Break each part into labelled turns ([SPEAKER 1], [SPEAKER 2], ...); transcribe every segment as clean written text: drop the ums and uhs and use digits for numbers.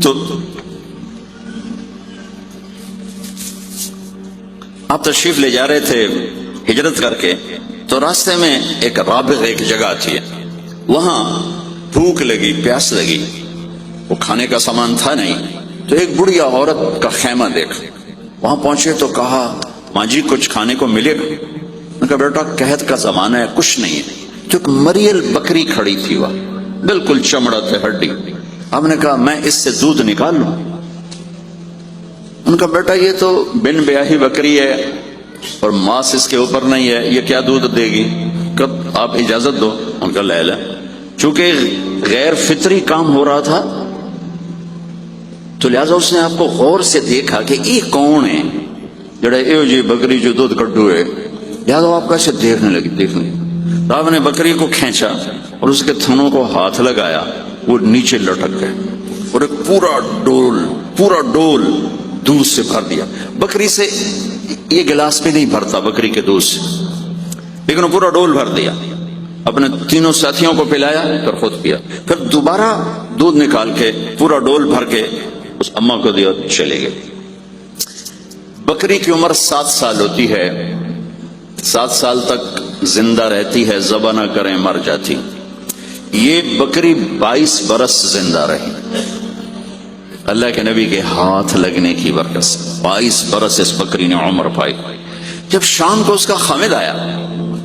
[SPEAKER 1] تو آپ تشریف لے جا رہے تھے ہجرت کر کے، تو راستے میں ایک رابغ ایک جگہ تھی، وہاں بھوک لگی، پیاس لگی، وہ کھانے کا سامان تھا نہیں، تو ایک بڑھیا عورت کا خیمہ دیکھا، وہاں پہنچے تو کہا ماں جی کچھ کھانے کو ملے گا؟ میں نے کہا بیٹا قحط کا زمانہ ہے، کچھ نہیں ہے۔ تو ایک مریل بکری کھڑی تھی، وہ بالکل چمڑا تھے ہڈی۔ آپ نے کہا میں اس سے دودھ نکال لوں؟ ان کا بیٹا یہ تو بن بیاہی بکری ہے اور ماس اس کے اوپر نہیں ہے، یہ کیا دودھ دے گی؟ کب آپ اجازت دو۔ ان کا لے لے، چونکہ غیر فطری کام ہو رہا تھا تو لہذا اس نے آپ کو غور سے دیکھا کہ یہ کون ہے جڑے اے جی بکری جو دودھ کڈو ہے، لہذا آپ کیسے دیکھنے لگی۔ آپ نے بکری کو کھینچا اور اس کے تھنوں کو ہاتھ لگایا، وہ نیچے لٹک گئے اور ایک پورا ڈول دودھ سے بھر دیا۔ بکری سے یہ گلاس بھی نہیں بھرتا بکری کے دودھ سے، لیکن وہ پورا ڈول بھر دیا، اپنے تینوں ساتھیوں کو پلایا پھر خود پیا، پھر دوبارہ دودھ نکال کے پورا ڈول بھر کے اس اماں کو دیا، چلے گئے۔ بکری کی عمر 7 سال ہوتی ہے، 7 سال تک زندہ رہتی ہے، ذبح نہ کریں مر جاتی۔ یہ بکری 22 برس زندہ رہی، اللہ کے نبی کے ہاتھ لگنے کی برکت سے 22 برس اس بکری نے عمر پائی۔ جب شام کو اس کا خامد آیا،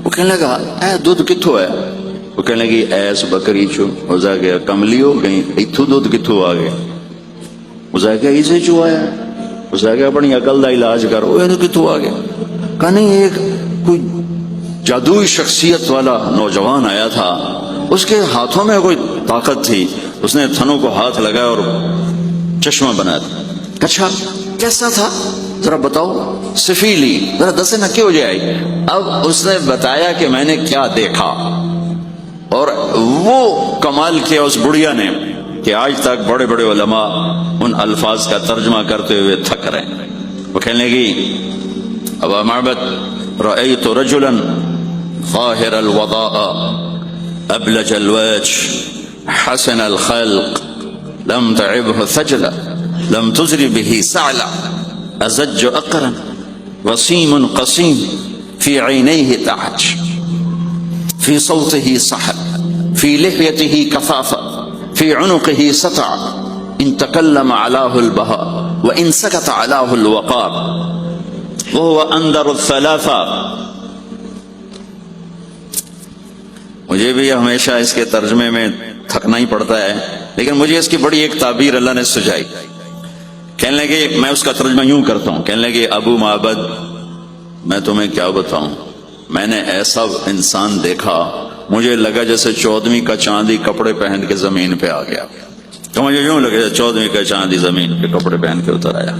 [SPEAKER 1] وہ کہنے لگا اے دودھ کتھوں ہے؟ وہ کہنے لگی ایس بکری چو ہو جا گیا کملی ہو گئی، اتھو دودھ کتھوں آ گیا؟ ہو جا گیا اسے چو آیا، ہو جا گیا اپنی عقل دا علاج کر، وہ کتھوں آ گیا؟ کہا نہیں، ایک کوئی جادوئی شخصیت والا نوجوان آیا تھا، اس کے ہاتھوں میں کوئی طاقت تھی، اس نے تھنوں کو ہاتھ لگایا اور چشمہ بنا دیا۔ اچھا کیسا تھا ذرا بتاؤ، سفیلی ذرا دسے نہ کیوں جائے؟ اب اس نے بتایا کہ میں نے کیا دیکھا، اور وہ کمال کیا اس بڑھیا نے کہ آج تک بڑے بڑے علماء ان الفاظ کا ترجمہ کرتے ہوئے تھک رہے ہیں۔ وہ کہنے لگی ابا معبد رأيت رجلا ظاهر الوضاء أبلج الوجه حسن الخلق لم تعبه ثجلة لم تزر به سعلة أزج أقرا وسيم قسيم في عينيه تعج في صوته صحب في لحيته كثافة في عنقه سطع إن تكلم علاه البهاء وإن سكت علاه الوقار وهو أندر الثلاثة۔ مجھے بھی ہمیشہ اس کے ترجمے میں تھکنا ہی پڑتا ہے، لیکن مجھے اس کی بڑی ایک تعبیر اللہ نے سجائی۔ کہنے لگے میں اس کا ترجمہ یوں کرتا ہوں، کہنے لگے ابو معبد میں تمہیں کیا بتاؤں، میں نے ایسا انسان دیکھا مجھے لگا جیسے 14ویں کا چاندی کپڑے پہن کے زمین پہ آ گیا، تو مجھے یوں لگا 14ویں کا چاندی زمین پہ کپڑے پہن کے اتر آیا۔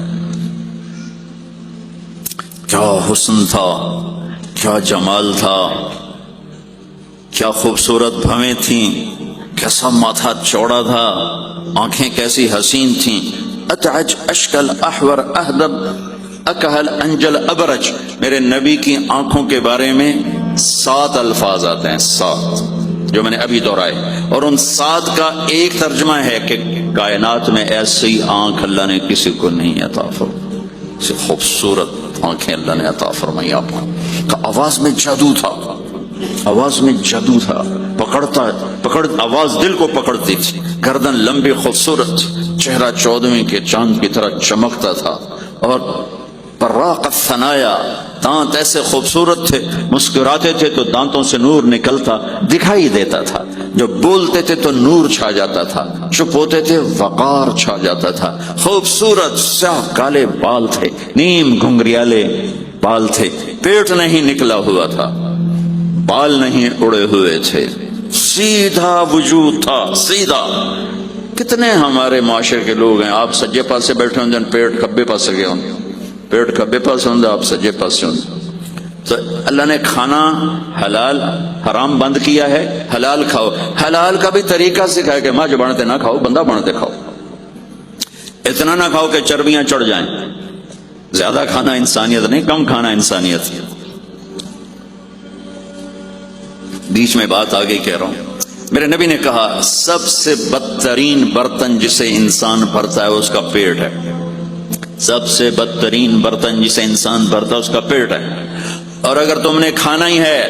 [SPEAKER 1] کیا حسن تھا، کیا جمال تھا، کیا خوبصورت بھویں تھیں، کیسا ماتھا چوڑا تھا، آنکھیں کیسی حسین تھیں۔ اتعج اشکل احور اہدب اکہل انجل ابرج، میرے نبی کی آنکھوں کے بارے میں 7 الفاظ آتے ہیں، 7 جو میں نے ابھی دہرائے، اور ان 7 کا ایک ترجمہ ہے کہ کائنات میں ایسی آنکھ اللہ نے کسی کو نہیں عطا فرمائی، ایسی خوبصورت آنکھیں اللہ نے عطا فرمائی آپ کو۔ آواز میں جادو تھا، آواز میں جادو تھا، پکڑ آواز دل کو پکڑتی تھی، گردن لمبی خوبصورت، چہرہ 14ویں کے چاند کی طرح چمکتا تھا، اور براق الثنایا، دانت ایسے خوبصورت تھے، مسکراتے تھے تو دانتوں سے نور نکلتا دکھائی دیتا تھا، جب بولتے تھے تو نور چھا جاتا تھا، چپ ہوتے تھے وقار چھا جاتا تھا، خوبصورت سیاہ کالے بال تھے، نیم گھنگریالے بال تھے، پیٹ نہیں نکلا ہوا تھا، بال نہیں اڑے ہوئے تھے، سیدھا وجود تھا، سیدھا۔ کتنے ہمارے معاشرے کے لوگ ہیں، آپ سجے پاسے بیٹھے ہوں جن پیٹ کھبے پاسے گئے ہوں، پیٹ کھبے پاسے ہوں آپ سجے پاسے ہوں، تو اللہ نے کھانا حلال حرام بند کیا ہے، حلال کھاؤ، حلال کا بھی طریقہ سکھایا کہ ماں جو بنتے نہ کھاؤ، بندہ بنتے کھاؤ، اتنا نہ کھاؤ کہ چربیاں چڑھ جائیں، زیادہ کھانا انسانیت نہیں، کم کھانا انسانیت۔ بیچ میں بات آگے کہہ رہا ہوں، میرے نبی نے کہا سب سے بدترین برتن جسے انسان بھرتا ہے اس کا پیٹ ہے. سب سے بدترین برتن جسے انسان بھرتا ہے اس کا پیٹ ہے. اور اگر تم نے کھانا ہی ہے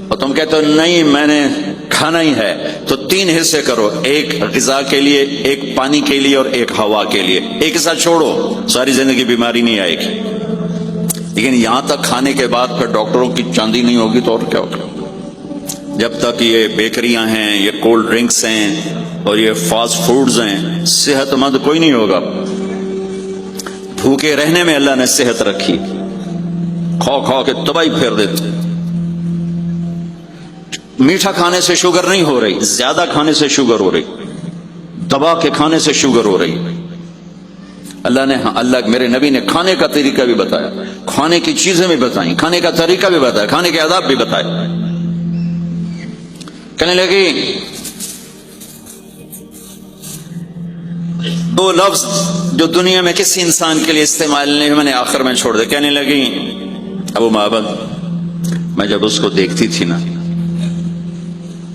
[SPEAKER 1] اور تم کہتے ہو نہیں میں نے کھانا ہی ہے تو 3 حصے کرو, ایک غذا کے لیے, ایک پانی کے لیے اور ایک ہوا کے لیے. ایک حصہ چھوڑو, ساری زندگی بیماری نہیں آئے گی. لیکن یہاں تک کھانے کے بعد پھر ڈاکٹروں کی چاندی نہیں ہوگی تو اور کیا ہوگا. جب تک یہ بیکریاں ہیں, یہ کولڈ ڈرنکس ہیں اور یہ فاسٹ فوڈز ہیں, صحت مند کوئی نہیں ہوگا. بھوکے رہنے میں اللہ نے صحت رکھی, کھا کھا کے تباہی پھیر دیتے. میٹھا کھانے سے شوگر نہیں ہو رہی, زیادہ کھانے سے شوگر ہو رہی, دبا کے کھانے سے شوگر ہو رہی. اللہ میرے نبی نے کھانے کا طریقہ بھی بتایا, کھانے کی چیزیں بھی بتائیں, کھانے کا طریقہ بھی بتایا, کھانے کے آداب بھی بتائے. کہنے لگی 2 لفظ جو دنیا میں کسی انسان کے لیے استعمال نہیں, میں نے آخر میں چھوڑ دے. کہنے لگی ابو معبد, میں جب اس کو دیکھتی تھی نا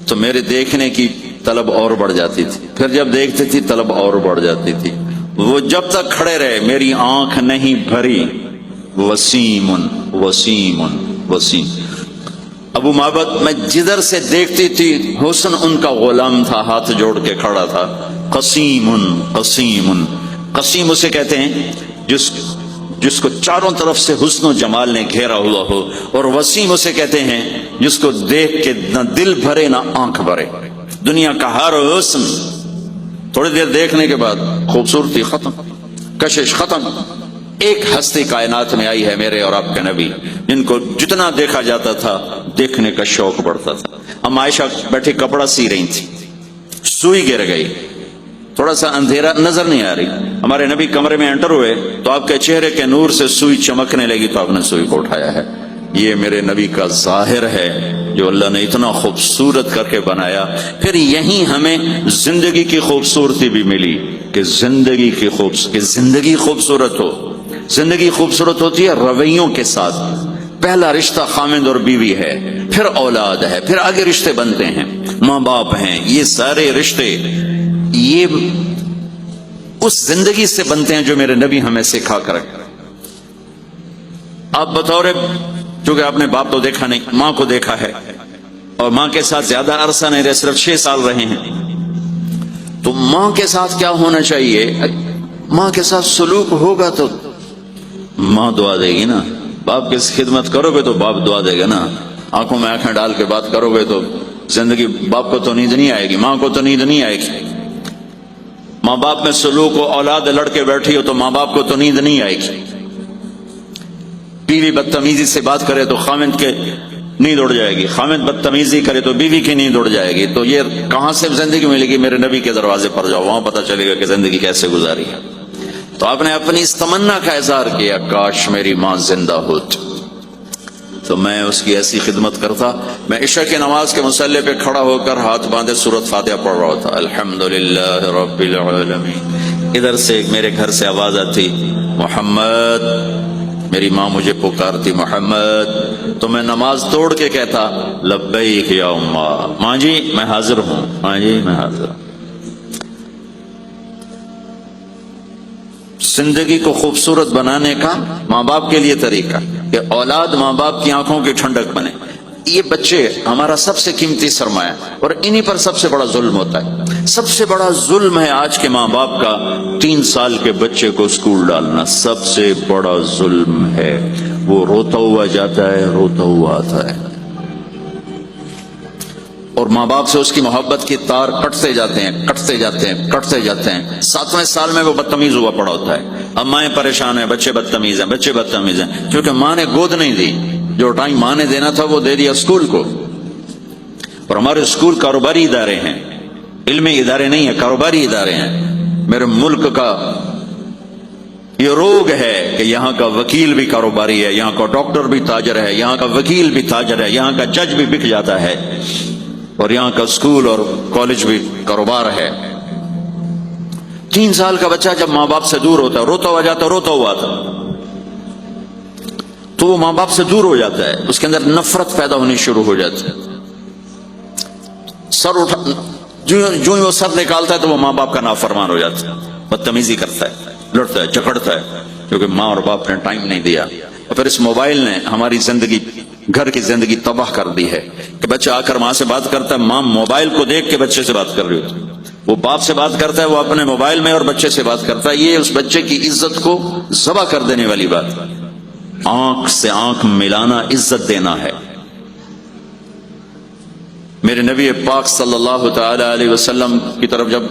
[SPEAKER 1] تو میرے دیکھنے کی طلب اور بڑھ جاتی تھی, پھر جب دیکھتی تھی طلب اور بڑھ جاتی تھی. وہ جب تک کھڑے رہے میری آنکھ نہیں بھری. وسیم وسیم وسیم. ابو معبد میں جدھر سے دیکھتی تھی حسن ان کا غلام تھا, ہاتھ جوڑ کے کھڑا تھا. قسیم قسیم. قسیم اسے کہتے ہیں جس کو چاروں طرف سے حسن و جمال نے گھیرا ہوا ہو, اور وسیم اسے کہتے ہیں جس کو دیکھ کے نہ دل بھرے نہ آنکھ بھرے. دنیا کا ہر حسن تھوڑی دیر دیکھنے کے بعد خوبصورتی ختم, کشش ختم. ایک ہستی کائنات میں آئی ہے میرے اور آپ کے نبی, جن کو جتنا دیکھا جاتا تھا دیکھنے کا شوق بڑھتا تھا. ہم عائشہ بیٹھی کپڑا سی رہی تھی, سوئی گر گئی, تھوڑا سا اندھیرا نظر نہیں آ رہی. ہمارے نبی کمرے میں انٹر ہوئے تو آپ کے چہرے کے نور سے سوئی چمکنے لگی تو آپ نے سوئی کو اٹھایا ہے. یہ میرے نبی کا ظاہر ہے جو اللہ نے اتنا خوبصورت کر کے بنایا. پھر یہیں ہمیں زندگی کی خوبصورتی بھی ملی کہ زندگی خوبصورت ہو. زندگی خوبصورت ہوتی ہے رویوں کے ساتھ. پہلا رشتہ خامند اور بیوی ہے, پھر اولاد ہے, پھر آگے رشتے بنتے ہیں, ماں باپ ہیں. یہ سارے رشتے یہ اس زندگی سے بنتے ہیں جو میرے نبی ہمیں سکھا کر. آپ بطور, چونکہ آپ نے باپ تو دیکھا نہیں, ماں کو دیکھا ہے, اور ماں کے ساتھ زیادہ عرصہ نہیں رہے, صرف 6 سال رہے ہیں. تو ماں کے ساتھ کیا ہونا چاہیے؟ ماں کے ساتھ سلوک ہوگا تو ماں دعا دے گی نا. باپ کی خدمت کرو گے تو باپ دعا دے گا نا. آنکھوں میں آنکھیں ڈال کے بات کرو گے تو زندگی, باپ کو تو نیند نہیں آئے گی, ماں کو تو نیند نہیں آئے گی. ماں باپ میں سلوک ہو, اولاد لڑ کے بیٹھی ہو تو ماں باپ کو تو نیند نہیں آئے گی. بیوی بدتمیزی سے بات کرے تو خامند کے نیند اڑ جائے گی, خامند بدتمیزی کرے تو بیوی کی نیند اڑ جائے گی. تو یہ کہاں سے زندگی ملے گی؟ میرے نبی کے دروازے پر جاؤ, وہاں پتہ چلے گا کہ زندگی کیسے گزاری ہے. تو آپ نے اپنی اس تمنا کا اظہار کیا, کاش میری ماں زندہ ہوتی تو میں اس کی ایسی خدمت کرتا. میں عشاء کی نماز کے مصلی پہ کھڑا ہو کر ہاتھ باندھے سورۃ فاتحہ پڑھ رہا تھا, الحمدللہ رب العالمین. ادھر سے میرے گھر سے آواز آتی, محمد. میری ماں مجھے پکارتی محمد, تو میں نماز توڑ کے کہتا لبیک یا اماں, ماں جی میں حاضر ہوں, ماں جی میں حاضر ہوں. زندگی کو خوبصورت بنانے کا ماں باپ کے لیے طریقہ کہ اولاد ماں باپ کی آنکھوں کی ٹھنڈک بنے. یہ بچے ہمارا سب سے قیمتی سرمایہ, اور انہی پر سب سے بڑا ظلم ہوتا ہے. سب سے بڑا ظلم ہے آج کے ماں باپ کا 3 سال کے بچے کو اسکول ڈالنا. سب سے بڑا ظلم ہے. وہ روتا ہوا جاتا ہے, روتا ہوا آتا ہے, اور ماں باپ سے اس کی محبت کی تار کٹتے جاتے ہیں, کٹتے جاتے ہیں, کٹتے جاتے ہیں. 7ویں سال میں وہ بدتمیز ہوا پڑا ہوتا ہے. اب مائیں پریشان ہیں, بچے بدتمیز ہیں, بچے بدتمیز ہیں, کیونکہ ماں نے گود نہیں دی. جو ٹائم ماں نے دینا تھا وہ دے دیا اسکول کو. اور ہمارے اسکول کاروباری ادارے ہیں, علمی ادارے نہیں ہیں, کاروباری ادارے ہیں. میرے ملک کا یہ روگ ہے کہ یہاں کا وکیل بھی کاروباری ہے, یہاں کا ڈاکٹر بھی تاجر ہے, یہاں کا وکیل بھی تاجر ہے, یہاں کا جج بھی بک جاتا ہے, اور یہاں کا اسکول اور کالج بھی کاروبار ہے. 3 سال کا بچہ جب ماں باپ سے دور ہوتا ہے, روتا ہوا جاتا, روتا ہوا تھا, تو وہ ماں باپ سے دور ہو جاتا ہے, اس کے اندر نفرت پیدا ہونی شروع ہو جاتی ہے. سر اٹھا جو ہی وہ سر نکالتا ہے تو وہ ماں باپ کا نافرمان ہو جاتا ہے، بدتمیزی کرتا ہے، لڑتا ہے، جھگڑتا ہے، کیونکہ ماں اور باپ نے ٹائم نہیں دیا۔ اور پھر اس موبائل نے ہماری زندگی، گھر کی زندگی تباہ کر دی ہے کہ بچہ آ کر ماں سے بات کرتا ہے، ماں موبائل کو دیکھ کے بچے سے بات کر رہی ہوتی ہے، وہ باپ سے بات کرتا ہے، وہ اپنے موبائل میں اور بچے سے بات کرتا ہے۔ یہ اس بچے کی عزت کو ذبح کر دینے والی بات ہے۔ آنکھ سے آنکھ ملانا عزت دینا ہے۔ میرے نبی پاک صلی اللہ تعالی علیہ وسلم کی طرف جب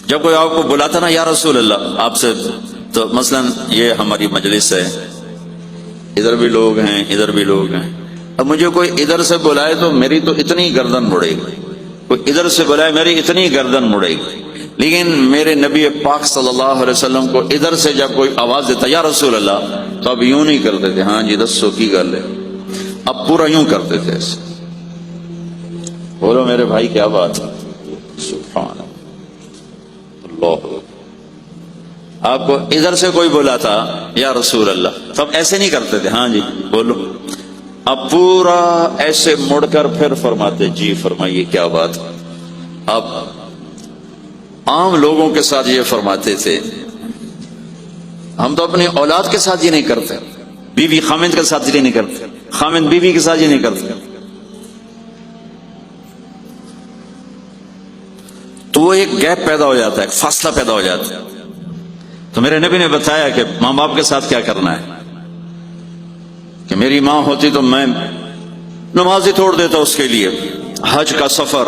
[SPEAKER 1] جب کوئی آپ کو بلاتا نا یا رسول اللہ آپ سے، تو مثلا یہ ہماری مجلس ہے، ادھر بھی لوگ ہیں، ادھر بھی لوگ ہیں، اب مجھے کوئی ادھر سے بلائے تو میری تو اتنی گردن مڑے گی، کوئی ادھر سے بلائے میری اتنی گردن مڑے گی، لیکن میرے نبی پاک صلی اللہ علیہ وسلم کو ادھر سے جب کوئی آواز دیتا یا رسول اللہ تو اب یوں نہیں کرتے تھے، ہاں جی دسو کی گل ہے، اب پورا یوں کرتے تھے ایسے۔ بولو میرے بھائی کیا بات ہے، سبحان اللہ۔ آپ کو ادھر سے کوئی بلاتا یا رسول اللہ تو اب ایسے نہیں کرتے تھے، ہاں جی بولو، اب پورا ایسے مڑ کر پھر فرماتے جی فرمائیے کیا بات۔ اب عام لوگوں کے ساتھ یہ فرماتے تھے، ہم تو اپنی اولاد کے ساتھ یہ نہیں کرتے، بیوی خامند کے ساتھ یہ نہیں کرتے، خامند بیوی کے ساتھ یہ نہیں کرتے، تو وہ ایک گیپ پیدا ہو جاتا ہے، ایک فاصلہ پیدا ہو جاتا ہے۔ تو میرے نبی نے بتایا کہ ماں باپ کے ساتھ کیا کرنا ہے، کہ میری ماں ہوتی تو میں نماز ہی توڑ دیتا اس کے لیے۔ حج کا سفر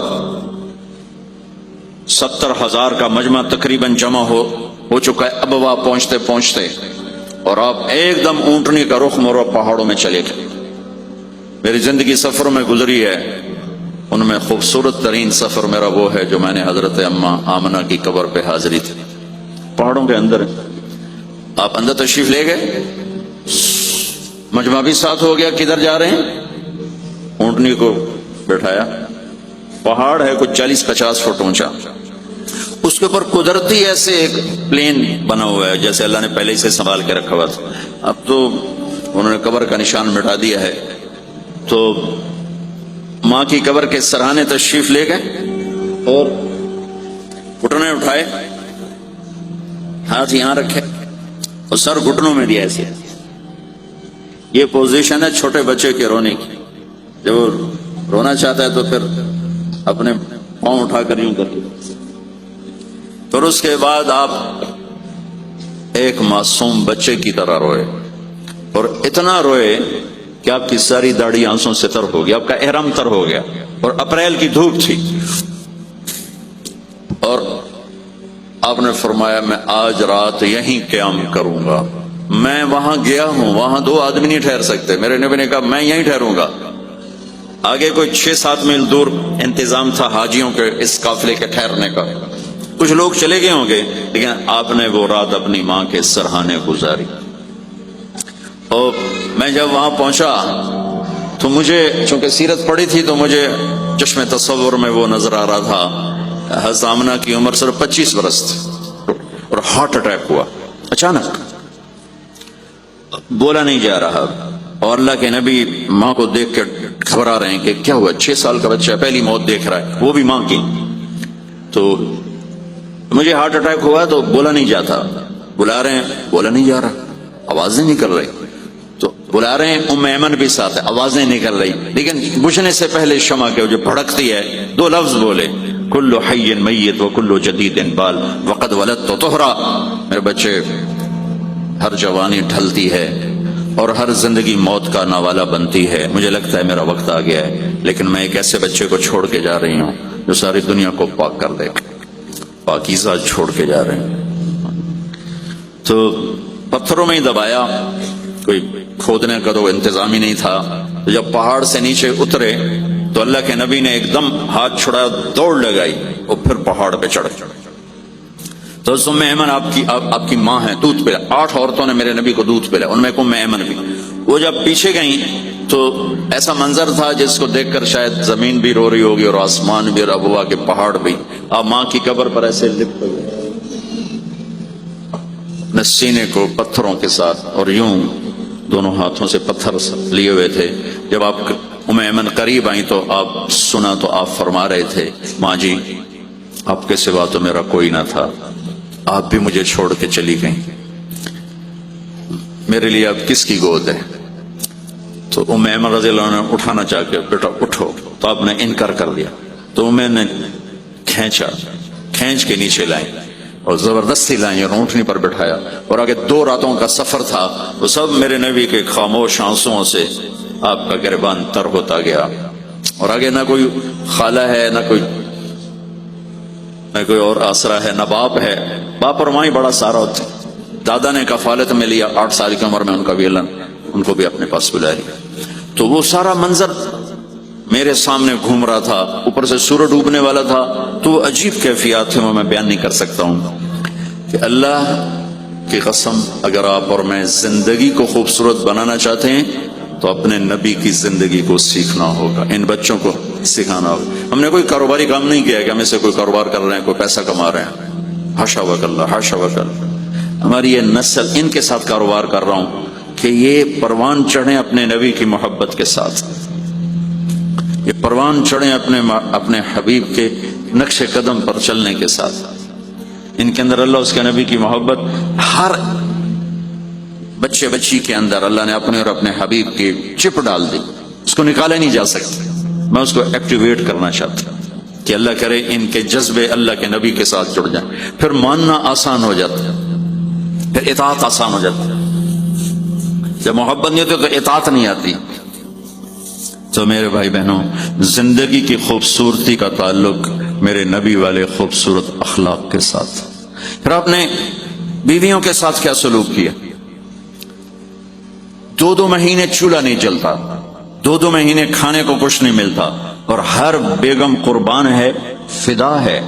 [SPEAKER 1] 70,000 کا مجمع تقریباً جمع ہو چکا ہے اب وہاں پہنچتے پہنچتے، اور آپ ایک دم اونٹنی کا رخ موڑ پہاڑوں میں چلے گئے۔ میری زندگی سفروں میں گزری ہے، ان میں خوبصورت ترین سفر میرا وہ ہے جو میں نے حضرت اماں آمنہ کی قبر پہ حاضری تھی، پہاڑوں کے اندر۔ آپ اندر تشریف لے گئے، مجمع بھی ساتھ ہو گیا، کدھر جا رہے ہیں؟ اونٹنی کو بٹھایا، پہاڑ ہے کچھ 40-50 فٹ اونچا، اس کے اوپر قدرتی ایسے ایک پلین بنا ہوا ہے جیسے اللہ نے پہلے سے سنبھال کے رکھا ہوا تھا۔ اب تو انہوں نے قبر کا نشان مٹا دیا ہے، تو ماں کی قبر کے سرہانے تشریف لے گئے اور گھٹنے اٹھائے، ہاتھ یہاں رکھے اور سر گھٹنوں میں دیا ایسے۔ یہ پوزیشن ہے چھوٹے بچے کے رونے کی، جب وہ رونا چاہتا ہے تو پھر اپنے پاؤں اٹھا کر یوں کر کے، پھر اس کے بعد آپ ایک معصوم بچے کی طرح روئے، اور اتنا روئے کہ آپ کی ساری داڑھی آنسوں سے تر ہو گیا، آپ کا احرام تر ہو گیا، اور اپریل کی دھوپ تھی، اور آپ نے فرمایا میں آج رات یہیں قیام کروں گا۔ میں وہاں گیا ہوں، وہاں 2 آدمی نہیں ٹھہر سکتے، میرے نبی نے کہا میں یہیں ٹھہروں گا۔ آگے کوئی 6-7 میل دور انتظام تھا حاجیوں کے اس قافلے کے ٹھہرنے کا، کچھ لوگ چلے گئے ہوں گے، لیکن آپ نے وہ رات اپنی ماں کے سرہانے گزاری۔ اور میں جب وہاں پہنچا تو مجھے چونکہ سیرت پڑھی تھی تو مجھے چشم تصور میں وہ نظر آ رہا تھا، حضرت آمنہ کی عمر صرف 25 برس تھی، اور ہارٹ اٹیک ہوا اچانک، بولا نہیں جا رہا، اور اللہ کے نبی ماں کو دیکھ کے گھبرا رہے ہیں کہ کیا ہوا، 6 سال کا بچہ پہلی موت دیکھ رہا ہے، وہ بھی ماں کی۔ تو مجھے ہارٹ اٹیک ہوا تو بولا نہیں جاتا، بلا رہے ہیں بولا نہیں جا رہا، آوازیں نہیں کر رہی، تو بلا رہے ہیں ام ایمن بھی ساتھ ہے، آوازیں نہیں کر رہی، لیکن بجھنے سے پہلے شمع کے جو بھڑکتی ہے 2 لفظ بولے، کل حی میت و کل جدید بال وقد ولدت طہرا۔ میرے بچے ہر جوانی ڈھلتی ہے اور ہر زندگی موت کا نوالہ بنتی ہے، مجھے لگتا ہے میرا وقت آ گیا ہے، لیکن میں ایک ایسے بچے کو چھوڑ کے جا رہی ہوں جو ساری دنیا کو پاک کر دے، پاکیزہ چھوڑ کے جا رہے ہیں۔ تو پتھروں میں ہی دبایا، کوئی کھودنے کا تو انتظام ہی نہیں تھا۔ جب پہاڑ سے نیچے اترے تو اللہ کے نبی نے ایک دم ہاتھ چھڑایا، دوڑ لگائی اور پھر پہاڑ پہ چڑھ۔ تو ام ایمن آپ کی ماں ہے، دودھ پلا، 8 عورتوں نے میرے نبی کو دودھ پلا، ان میں ام ایمن بھی۔ وہ جب پیچھے گئیں تو ایسا منظر تھا جس کو دیکھ کر شاید زمین بھی رو رہی ہوگی اور آسمان بھی، اور ابوا کے پہاڑ بھی۔ آپ ماں کی قبر پر ایسے لپٹ گئے اپنے سینے کو پتھروں کے ساتھ، اور یوں دونوں ہاتھوں سے پتھر لیے ہوئے تھے۔ جب آپ ایمن قریب آئی تو آپ سنا تو آپ فرما رہے تھے ماں جی آپ کے سوا تو میرا کوئی نہ تھا، آپ بھی مجھے چھوڑ کے چلی گئیں، میرے لیے اب کس کی گود ہے؟ تو ایمن رضی اللہ عنہ نے اٹھانا چاہ کے بیٹا اٹھو، تو آپ نے انکار کر دیا، تو میں نے کھینچ کے نیچے لائیں اور زبردستی لائیں اور اونٹنی پر بٹھایا، اور آگے 2 راتوں کا سفر تھا، وہ سب میرے نبی کے خاموش آنسوؤں سے آپ کا گریبان تر ہوتا گیا، اور آگے نہ کوئی خالہ ہے نہ کوئی اور آسرا ہے نہ باپ ہے، باپ اور ماں ہی بڑا سارا ہوتا، دادا نے کفالت میں لیا 8 سال کی عمر میں ان کا بھی اللہ ان کو بھی اپنے پاس بلا لیا، تو وہ سارا منظر میرے سامنے گھوم رہا تھا، اوپر سے سورج ڈوبنے والا تھا، تو وہ عجیب کیفیات تھے، وہ میں بیان نہیں کر سکتا ہوں کہ اللہ کی قسم اگر آپ اور میں زندگی کو خوبصورت بنانا چاہتے ہیں تو اپنے نبی کی زندگی کو سیکھنا ہوگا، ان بچوں کو سکھانا ہوگا۔ ہم نے کوئی کاروباری کام نہیں کیا کہ ہم سے کوئی کاروبار کر رہے ہیں، کوئی پیسہ کما رہے ہیں، حاشا وکلا حاشا وکلا، ہماری یہ نسل ان کے ساتھ کاروبار کر رہا ہوں کہ یہ پروان چڑھیں اپنے نبی کی محبت کے ساتھ، یہ پروان چڑھیں اپنے حبیب کے نقش قدم پر چلنے کے ساتھ، ان کے اندر اللہ اس کے نبی کی محبت، ہر بچے بچی کے اندر اللہ نے اپنے اور اپنے حبیب کی چپ ڈال دی، اس کو نکالا نہیں جا سکتا، میں اس کو ایکٹیویٹ کرنا چاہتا ہوں کہ اللہ کرے ان کے جذبے اللہ کے نبی کے ساتھ جڑ جائیں، پھر ماننا آسان ہو جاتا ہے، پھر اطاعت آسان ہو جاتا ہے، جب محبت نہیں ہوتی تو اطاعت نہیں آتی۔ تو میرے بھائی بہنوں، زندگی کی خوبصورتی کا تعلق میرے نبی والے خوبصورت اخلاق کے ساتھ۔ پھر آپ نے بیویوں کے ساتھ کیا سلوک کیا؟ 2 مہینے چولہا نہیں جلتا، 2 مہینے کھانے کو کچھ نہیں ملتا، اور ہر بیگم قربان ہے، فدا ہے۔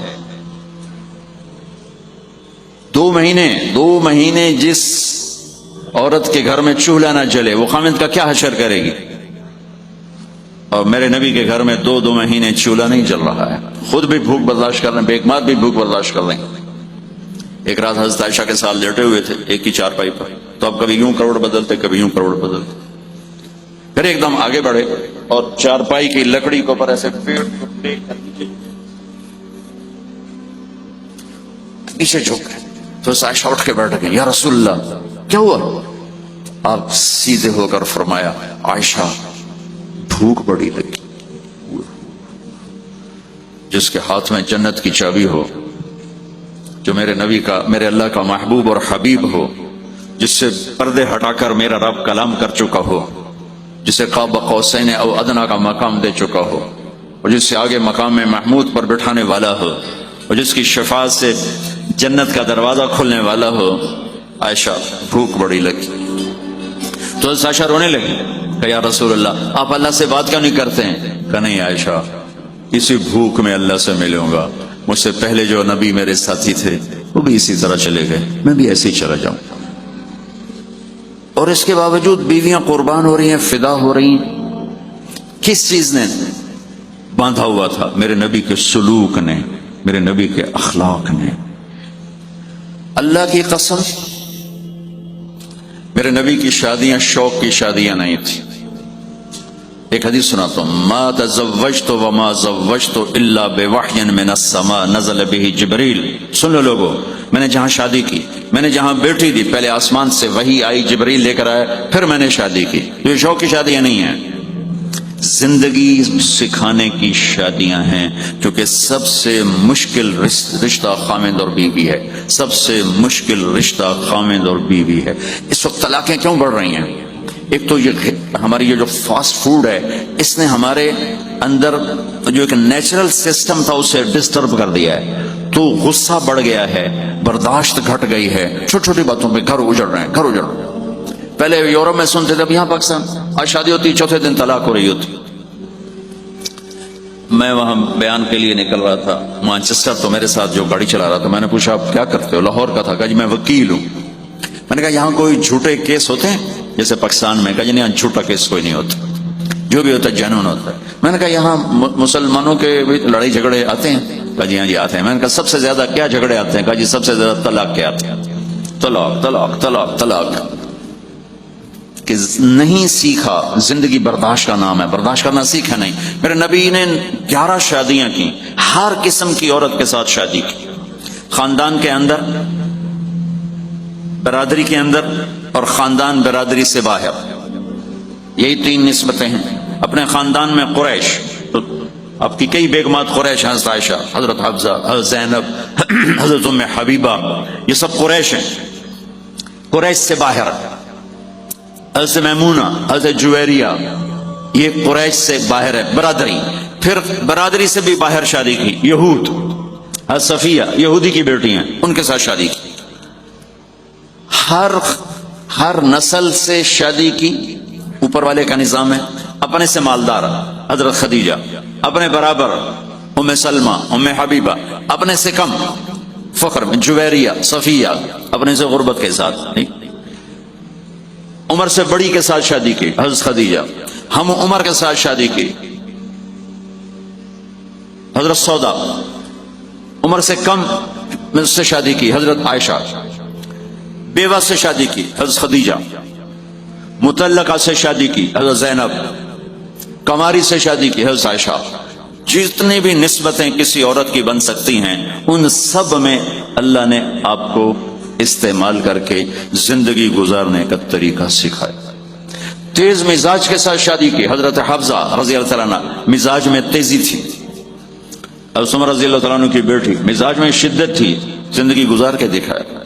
[SPEAKER 1] 2 مہینے جس عورت کے گھر میں چولہا نہ جلے وہ خامد کا کیا حشر کرے گی؟ اور میرے نبی کے گھر میں 2 مہینے چولہا نہیں جل رہا ہے، خود بھی بھوک برداشت کر رہے ہیں، بیگمات بھی بھوک برداشت کر رہے ہیں۔ ایک رات حضرت عائشہ کے ساتھ لیٹے ہوئے تھے ایک ہی چارپائی پر، تو اب کبھی یوں کروڑ بدلتے کبھی یوں کروڑ بدلتے، پھر ایک دم آگے بڑھے اور چارپائی کی لکڑی کو پر ایسے نیچے جھک گئے، تو عائشہ اٹھ کے بیٹھ گئے، یا رسول اللہ کیا ہوا؟ آپ سیدھے ہو کر فرمایا، عائشہ بھوک بڑی لگی، جس کے ہاتھ میں جنت کی چابی ہو، جو میرے نبی کا میرے اللہ کا محبوب اور حبیب ہو، جس سے پردے ہٹا کر میرا رب کلام کر چکا ہو، جسے قاب قوسین او ادنا کا مقام دے چکا ہو، اور جس سے آگے مقام محمود پر بٹھانے والا ہو، اور جس کی شفاعت سے جنت کا دروازہ کھلنے والا ہو، عائشہ بھوک بڑی لگی۔ تو عائشہ رونے لگی کہ یا رسول اللہ آپ اللہ سے بات کیوں نہیں کرتے ہیں؟ کہ نہیں عائشہ، اسی بھوک میں اللہ سے ملوں گا، مجھ سے پہلے جو نبی میرے ساتھی تھے وہ بھی اسی طرح چلے گئے، میں بھی ایسے ہی چلا جاؤں۔ اور اس کے باوجود بیویاں قربان ہو رہی ہیں، فدا ہو رہی ہیں، کس چیز نے باندھا ہوا تھا؟ میرے نبی کے سلوک نے، میرے نبی کے اخلاق نے۔ اللہ کی قسم میرے نبی کی شادیاں شوق کی شادیاں نہیں تھی۔ ایک حدیث سناتا ہوں، ما تزوجت وما زوجت الا بوحی من السماء نزل به جبریل۔ سن لو لوگو، میں نے جہاں شادی کی، میں نے جہاں بیٹی دی، پہلے آسمان سے وحی آئی، جبریل لے کر آیا، پھر میں نے شادی کی۔ یہ شوق کی شادیاں نہیں ہیں، زندگی سکھانے کی شادیاں ہیں، کیونکہ سب سے مشکل رشتہ خامد اور بیوی ہے، سب سے مشکل رشتہ خامد اور بیوی ہے۔ اس وقت طلاقیں کیوں بڑھ رہی ہیں؟ ایک تو یہ ہماری یہ جو فاسٹ فوڈ ہے، اس نے ہمارے اندر جو ایک نیچرل سسٹم تھا اسے ڈسٹرب کر دیا ہے، تو غصہ بڑھ گیا ہے، برداشت گھٹ گئی ہے، چھوٹی چھوٹی باتوں پہ گھر اجڑ رہے ہیں، گھر اجڑ رہے ہیں۔ پہلے یورپ میں سنتے تھے، اب یہاں پاکستان آج شادی ہوتی 4تھے دن طلاق ہو رہی ہوتی۔ میں وہاں بیان کے لیے نکل رہا تھا مانچسٹر، تو میرے ساتھ جو گاڑی چلا رہا تھا، میں نے پوچھا آپ کیا کرتے ہو؟ لاہور کا تھا، کہا جی میں وکیل ہوں۔ میں نے کہا یہاں کوئی جھوٹے کیس ہوتے ہیں جیسے پاکستان میں؟ کہا جی نہیں، جھوٹا کیس کوئی نہیں ہوتا، جو بھی ہوتا ہے جنون ہوتا ہے۔ میں نے کہا یہاں مسلمانوں کے بھی لڑائی جھگڑے آتے ہیں؟ کہا جی ہاں جی آتے ہیں۔ میں نے کہا سب سے زیادہ کیا جھگڑے آتے ہیں؟ کہا جی سب سے زیادہ طلاق کے آتے ہیں، طلاق طلاق طلاق طلاق۔ کہ نہیں سیکھا. زندگی برداشت کا نام ہے، برداشت کرنا سیکھا نہیں. میرے نبی نے 11 شادیاں کی، ہر قسم کی عورت کے ساتھ شادی کی، خاندان کے اندر، برادری کے اندر، اور خاندان برادری سے باہر. یہی 3 نسبتیں ہیں. اپنے خاندان میں قریش، تو آپ کی کئی بیگمات قریش، حضرت عائشہ، حضرت حفصہ، حضرت زینب، حضرت ام حبیبہ، یہ سب قریش ہیں. قریش سے باہر حضرت میمونہ، حضرت جویریہ، یہ قریش سے باہر ہے برادری. پھر برادری سے بھی باہر شادی کی یہود، حضرت صفیہ یہودی کی بیٹی ہیں، ان کے ساتھ شادی کی. ہر نسل سے شادی کی. اوپر والے کا نظام ہے. اپنے سے مالدار حضرت خدیجہ، اپنے برابر ام سلمہ، ام حبیبہ، اپنے سے کم فقر میں جویریہ، صفیہ، اپنے سے غربت کے ساتھ. عمر سے بڑی کے ساتھ شادی کی حضرت خدیجہ. ہم عمر کے ساتھ شادی کی حضرت سودا. عمر سے کم سے شادی کی حضرت عائشہ. بیوہ سے شادی کی حضرت خدیجہ. مطلقہ سے شادی کی حضرت زینب. کماری سے شادی کی حضرت عائشہ. جتنی بھی نسبتیں کسی عورت کی بن سکتی ہیں، ان سب میں اللہ نے آپ کو استعمال کر کے زندگی گزارنے کا طریقہ سکھایا. تیز مزاج کے ساتھ شادی کی حضرت حفصہ رضی اللہ تعالیٰ عنہ، مزاج میں تیزی تھی. حضرت عمر رضی اللہ تعالیٰ عنہ کی بیٹی، مزاج میں شدت تھی، زندگی گزار کے دکھایا.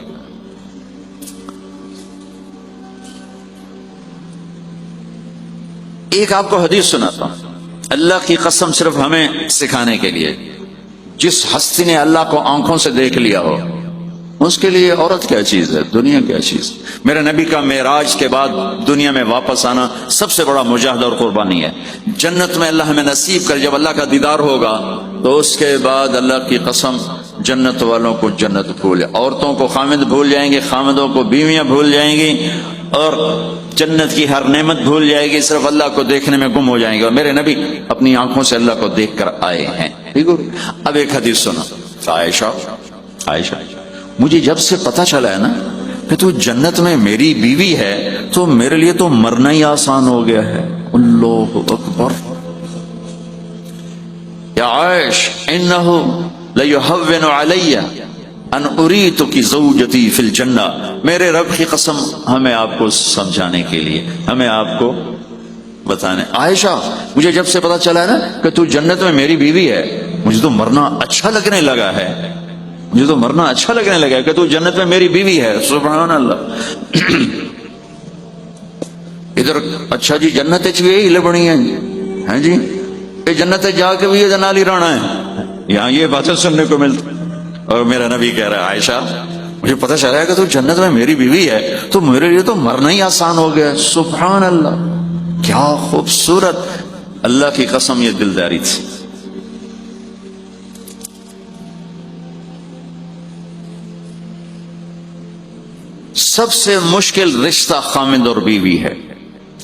[SPEAKER 1] ایک آپ کو حدیث سناتا ہوں، اللہ کی قسم صرف ہمیں سکھانے کے لیے. جس ہستی نے اللہ کو آنکھوں سے دیکھ لیا ہو، اس کے لیے عورت کیا چیز ہے، دنیا کیا چیز. میرے نبی کا معراج کے بعد دنیا میں واپس آنا سب سے بڑا مجاہدہ اور قربانی ہے. جنت میں اللہ ہمیں نصیب کر، جب اللہ کا دیدار ہوگا تو اس کے بعد اللہ کی قسم جنت والوں کو جنت بھول، عورتوں کو خامد بھول جائیں گے، خامدوں کو بیویاں بھول جائیں گی، اور جنت کی ہر نعمت بھول جائے گی، صرف اللہ کو دیکھنے میں گم ہو جائیں گے. اور میرے نبی اپنی آنکھوں سے اللہ کو دیکھ کر آئے ہیں. ٹھیک ہے. اب ایک حدیث سنا. عائشہ، مجھے جب سے پتا چلا ہے نا کہ تو جنت میں میری بیوی ہے، تو میرے لیے تو مرنا ہی آسان ہو گیا ہے. اللہ اکبر. یا عائش انہ لیہون علی ان اریتک زوجتی فی الجنہ. میرے رب کی قسم، ہمیں آپ کو سمجھانے کے لیے، ہمیں آپ کو بتانے. عائشہ، مجھے جب سے پتا چلا ہے نا کہ تو جنت میں میری بیوی ہے، مجھے تو مرنا اچھا لگنے لگا ہے. مجھے تو مرنا اچھا لگنے لگا ہے کہ تو جنت میں میری بیوی ہے. سبحان اللہ. ادھر اچھا جی جنت بھی یہی لبنی ہے جی، یہ جنت جا کے بھی یہ نالی رانا ہے. یہاں یہ باتیں سننے کو ملتی. اور میرا نبی کہہ رہا ہے عائشہ، مجھے پتہ چلا ہے کہ تو جنت میں میری بیوی ہے، تو میرے لیے تو مرنا ہی آسان ہو گیا. سبحان اللہ. کیا خوبصورت، اللہ کی قسم یہ دلداری تھی. سب سے مشکل رشتہ خامد اور بیوی ہے.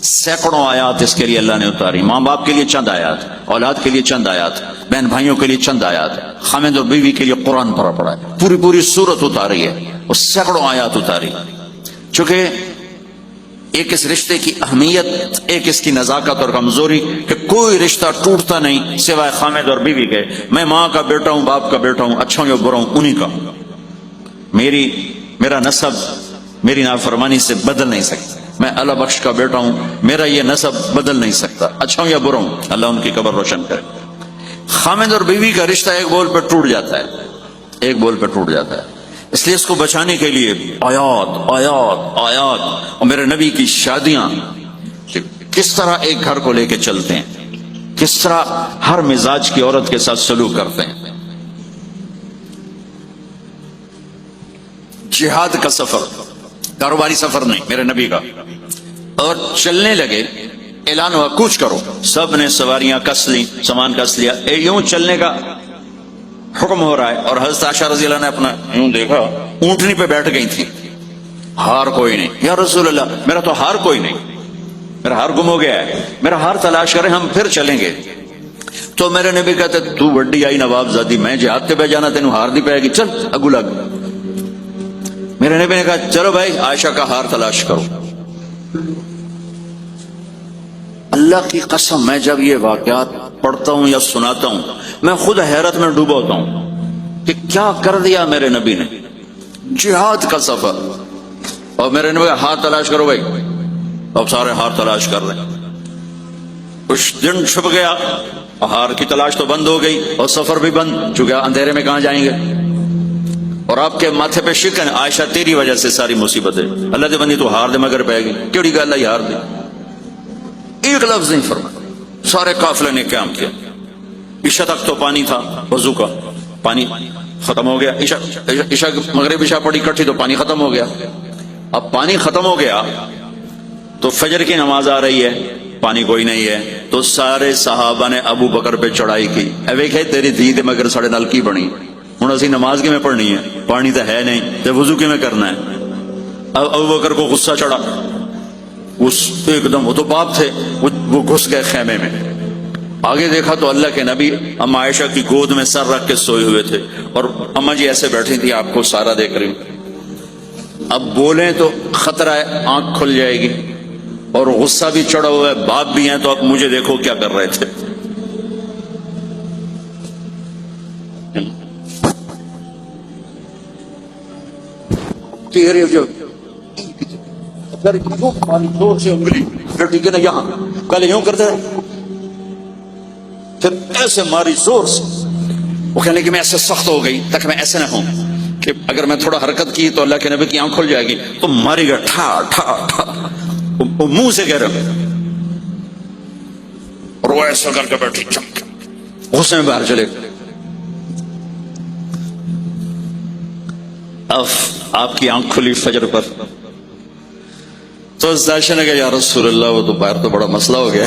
[SPEAKER 1] سینکڑوں آیات اس کے لیے اللہ نے اتاری. ماں باپ کے لیے چند آیات، اولاد کے لیے چند آیات، بہن بھائیوں کے لیے چند آیات. خامد اور بیوی کے لیے قرآن پڑھا ہے، پوری سورت اتاری ہے، اور سینکڑوں آیات اتاری. چونکہ ایک اس رشتے کی اہمیت، ایک اس کی نزاکت اور کمزوری کہ کوئی رشتہ ٹوٹتا نہیں سوائے خامد اور بیوی کے. میں ماں کا بیٹا ہوں، باپ کا بیٹا ہوں، اچھا ہوں یا برا ہوں، انہی کا. میرا نسب میری نافرمانی سے بدل نہیں سکتا. میں اللہ بخش کا بیٹا ہوں، میرا یہ نسب بدل نہیں سکتا، اچھا ہوں یا برا ہوں. اللہ ان کی قبر روشن کرے. خامد اور بیوی کا رشتہ ایک بول پہ ٹوٹ جاتا ہے، ایک بول پہ ٹوٹ جاتا ہے. اس لیے اس کو بچانے کے لیے آیات آیات آیات. اور میرے نبی کی شادیاں کس طرح ایک گھر کو لے کے چلتے ہیں، کس طرح ہر مزاج کی عورت کے ساتھ سلوک کرتے ہیں. جہاد کا سفر، کاروباری سفر نہیں، میرے نبی کا. اور چلنے لگے، اعلان ہوا کوچ کرو. سب نے سواریاں کس لی، سامان کس لیا، یوں چلنے کا حکم ہو رہا ہے. اور حضرت عائشہ رضی اللہ نے اپنا یوں دیکھا، اونٹنی پہ بیٹھ گئی تھی. ہار کوئی نہیں. یا رسول اللہ، میرا تو ہار کوئی نہیں، میرا ہار گم ہو گیا ہے، میرا ہار تلاش کریں، ہم پھر چلیں گے. تو میرے نبی کہتے تو وڈی آئی نواب زادی، میں جہاد تے پہ جانا، تینوں ہار دی پائے گی، چل اگو لگ. میرے نبی نے کہا چلو بھائی عائشہ کا ہار تلاش کرو. اللہ کی قسم میں جب یہ واقعات پڑھتا ہوں یا سناتا ہوں میں خود حیرت میں ڈوبا ہوتا ہوں کہ کیا کر دیا میرے نبی نے. جہاد کا سفر, اور میرے نبی ہاتھ تلاش کرو بھائی, اب سارے ہار تلاش کر رہے ہیں. کچھ دن چھپ گیا, ہار کی تلاش تو بند ہو گئی اور سفر بھی بند, چونکہ اندھیرے میں کہاں جائیں گے. اور آپ کے ماتھے پہ شکن, عائشہ تیری وجہ سے ساری مصیبت ہے, اللہ دے بندی تو ہار دے مگر پہ گئی, کیڑی گل ہے ہار دے, ایک لفظ نہیں فرمایا. سارے قافلے نے قیام کیا. عشاء تک تو پانی تھا, وضو کا پانی ختم ہو گیا. عشاء مغرب عشاء پڑی کٹھی تو پانی ختم ہو گیا. اب پانی ختم ہو گیا تو فجر کی نماز آ رہی ہے, پانی کوئی نہیں ہے, تو سارے صحابہ نے ابو بکر پہ چڑھائی کی. ویکھے تیری دھی تے مگر ساڑے نل کی بنی, ہن اسی نماز کی میں پڑھنی ہے, پانی تو ہے نہیں, تے وضو کی میں کرنا ہے. اب ابو بکر کو غصہ چڑھا, اس ایک دم, وہ تو باپ تھے, وہ گھس گئے خیمے میں. آگے دیکھا تو اللہ کے نبی اما عائشہ کی گود میں سر رکھ کے سوئے ہوئے تھے, اور اما جی ایسے بیٹھی تھی, آپ کو سارا دیکھ رہی ہوں. اب بولیں تو خطرہ ہے آنکھ کھل جائے گی, اور غصہ بھی چڑھا ہوا ہے, باپ بھی ہیں, تو اب مجھے دیکھو کیا کر رہے تھے. تیرے جو زور سے انگلی ٹھیک ہے نا, یہاں پہلے یوں کرتے رہے, پھر ایسے ماری زور سے. وہ کہنے کہ میں ایسے سخت ہو گئی تک میں ایسے نہ ہوں کہ اگر میں تھوڑا حرکت کی تو اللہ کے نبی کی آنکھ کھل جائے گی, تو ماری گا ٹھا ٹھا ٹھا, وہ منہ سے کہہ رہے, اور وہ ایسا کر کے بیٹھی, غصے میں باہر چلے گئے. اب آپ کی آنکھ کھلی فجر پر, تو عائشہ نے کہا یا رسول اللہ وہ تو باہر تو بڑا مسئلہ ہو گیا,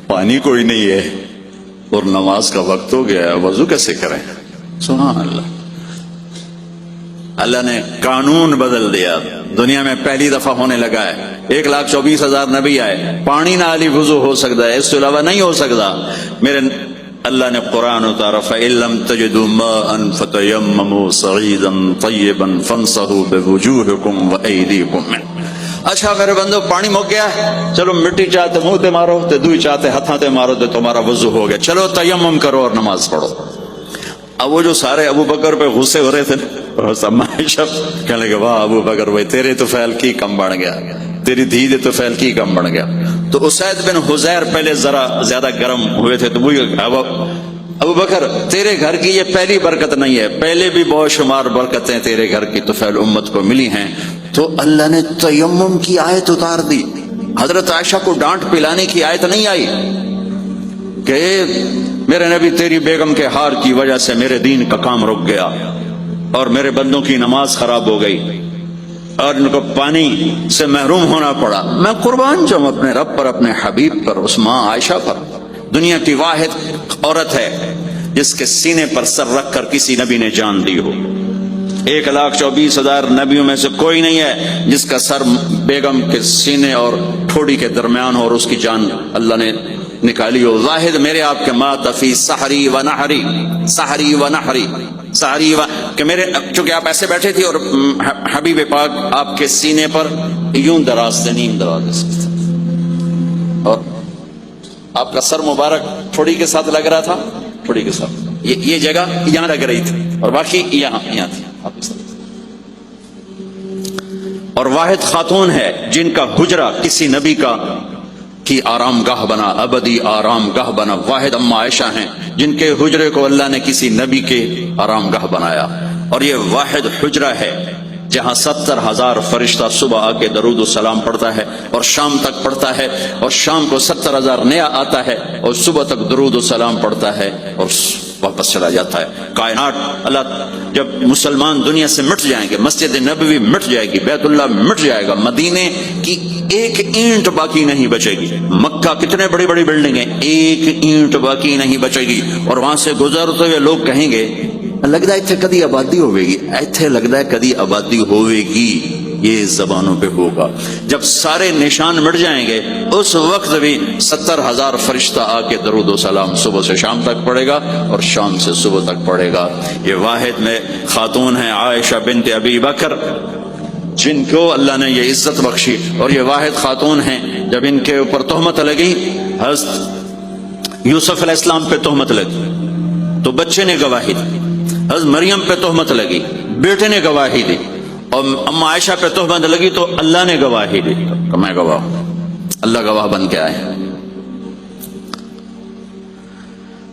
[SPEAKER 1] پانی کوئی نہیں ہے اور نماز کا وقت ہو گیا, وضو کیسے کریں. سبحان اللہ, اللہ نے قانون بدل دیا. دنیا میں پہلی دفعہ ہونے لگا ہے, 1,24,000 نبی آئے, پانی نہ علی وضو ہو سکتا ہے, اس کے علاوہ نہیں ہو سکتا. میرے اللہ نے قرآن اتارا فَإِن لَمْ تَجِدُوا مَاءً فَتَيَمَّمُوا صَعِيدًا طَيِّبًا فَامْسَحُوا بِوُجُوهِكُمْ وَأَيْدِيكُمْ مِنْهُ. اچھا میرے بندو پانی مک گیا, چلو مٹی چاہتے منہ تے مارو, تے دوئی چاہتے ہتھاں تے مارو, تے تمہارا وضو ہو گیا, چلو تیمم کرو اور نماز پڑھو. اب وہ جو سارے ابو بکر پہ غصے ہو رہے تھے, کہنے لگے واہ ابو بکر بھائی تیرے تو فعل کی کم بڑھ گیا, تیری دھی دے تو فعل کی کم بڑھ گیا. تو اسید بن حزیر پہلے ذرا زیادہ گرم ہوئے تھے, تو وہی ابو بکر تیرے گھر کی یہ پہلی برکت نہیں ہے, پہلے بھی بہت شمار برکتیں تیرے گھر کی تو فعل امت کو ملی ہیں. تو اللہ نے تیمم کی آیت اتار دی. حضرت عائشہ کو ڈانٹ پلانے کی آیت نہیں آئی کہ میرے نبی تیری بیگم کے ہار کی وجہ سے میرے دین کا کام رک گیا اور میرے بندوں کی نماز خراب ہو گئی اور ان کو پانی سے محروم ہونا پڑا. میں قربان جاؤں اپنے رب پر, اپنے حبیب پر, اس ماں عائشہ پر. دنیا کی واحد عورت ہے جس کے سینے پر سر رکھ کر کسی نبی نے جان دی ہو. 1,24,000 نبیوں میں سے کوئی نہیں ہے جس کا سر بیگم کے سینے اور ٹھوڑی کے درمیان ہو اور اس کی جان اللہ نے نکالی ہو. واحد میرے آپ کے مات فی سحری و نحری, سحری و نحری, سحری و, کہ میرے چونکہ آپ ایسے بیٹھے تھے اور حبیب پاک آپ کے سینے پر یوں دراز سے نیم دراز سے, اور آپ کا سر مبارک ٹھوڑی کے ساتھ لگ رہا تھا, ٹھوڑی کے ساتھ یہ جگہ یہاں لگ رہی تھی اور باقی یہاں تھی. اور واحد خاتون ہے جن کا حجرہ کسی نبی کی آرام گاہ بنا, ابدی آرام گاہ بنا. واحد اما عائشہ ہیں جن کے حجرے کو اللہ نے کسی نبی کے آرام گاہ بنایا. اور یہ واحد حجرہ ہے جہاں 70,000 فرشتہ صبح آ کے درود و سلام پڑھتا ہے اور شام تک پڑھتا ہے, اور شام کو 70,000 نیا آتا ہے اور صبح تک درود و سلام پڑھتا ہے اور واپس چلا جاتا ہے. کائنات اللہ جب مسلمان دنیا سے مٹ جائیں گے, مسجد نبوی مٹ جائے گی, بیت اللہ مٹ جائے گا, مدینے کی ایک اینٹ باقی نہیں بچے گی. مکہ کتنے بڑی بڑی بلڈنگ ہیں, ایک اینٹ باقی نہیں بچے گی. اور وہاں سے گزرتے ہوئے لوگ کہیں گے لگتا ہے اتنے کدی آبادی ہوئے گی, ایتھے لگتا ہے کدی آبادی ہوئے گی. یہ زبانوں پہ ہوگا. جب سارے نشان مٹ جائیں گے اس وقت بھی 70,000 فرشتہ آ کے درود و سلام صبح سے شام تک پڑھے گا اور شام سے صبح تک پڑھے گا. یہ واحد میں خاتون ہیں عائشہ بنت ابی بکر جن کو اللہ نے یہ عزت بخشی. اور یہ واحد خاتون ہیں جب ان کے اوپر تہمت لگی حضرت یوسف علیہ السلام پہ تہمت لگی تو بچے نے گواہی دی، حضرت مریم پہ تہمت لگی بیٹے نے گواہی دی، اور اما عائشہ پہ تہمت لگی تو اللہ نے گواہی دی کہ میں گواہ ہوں، اللہ گواہ بن کے آئے۔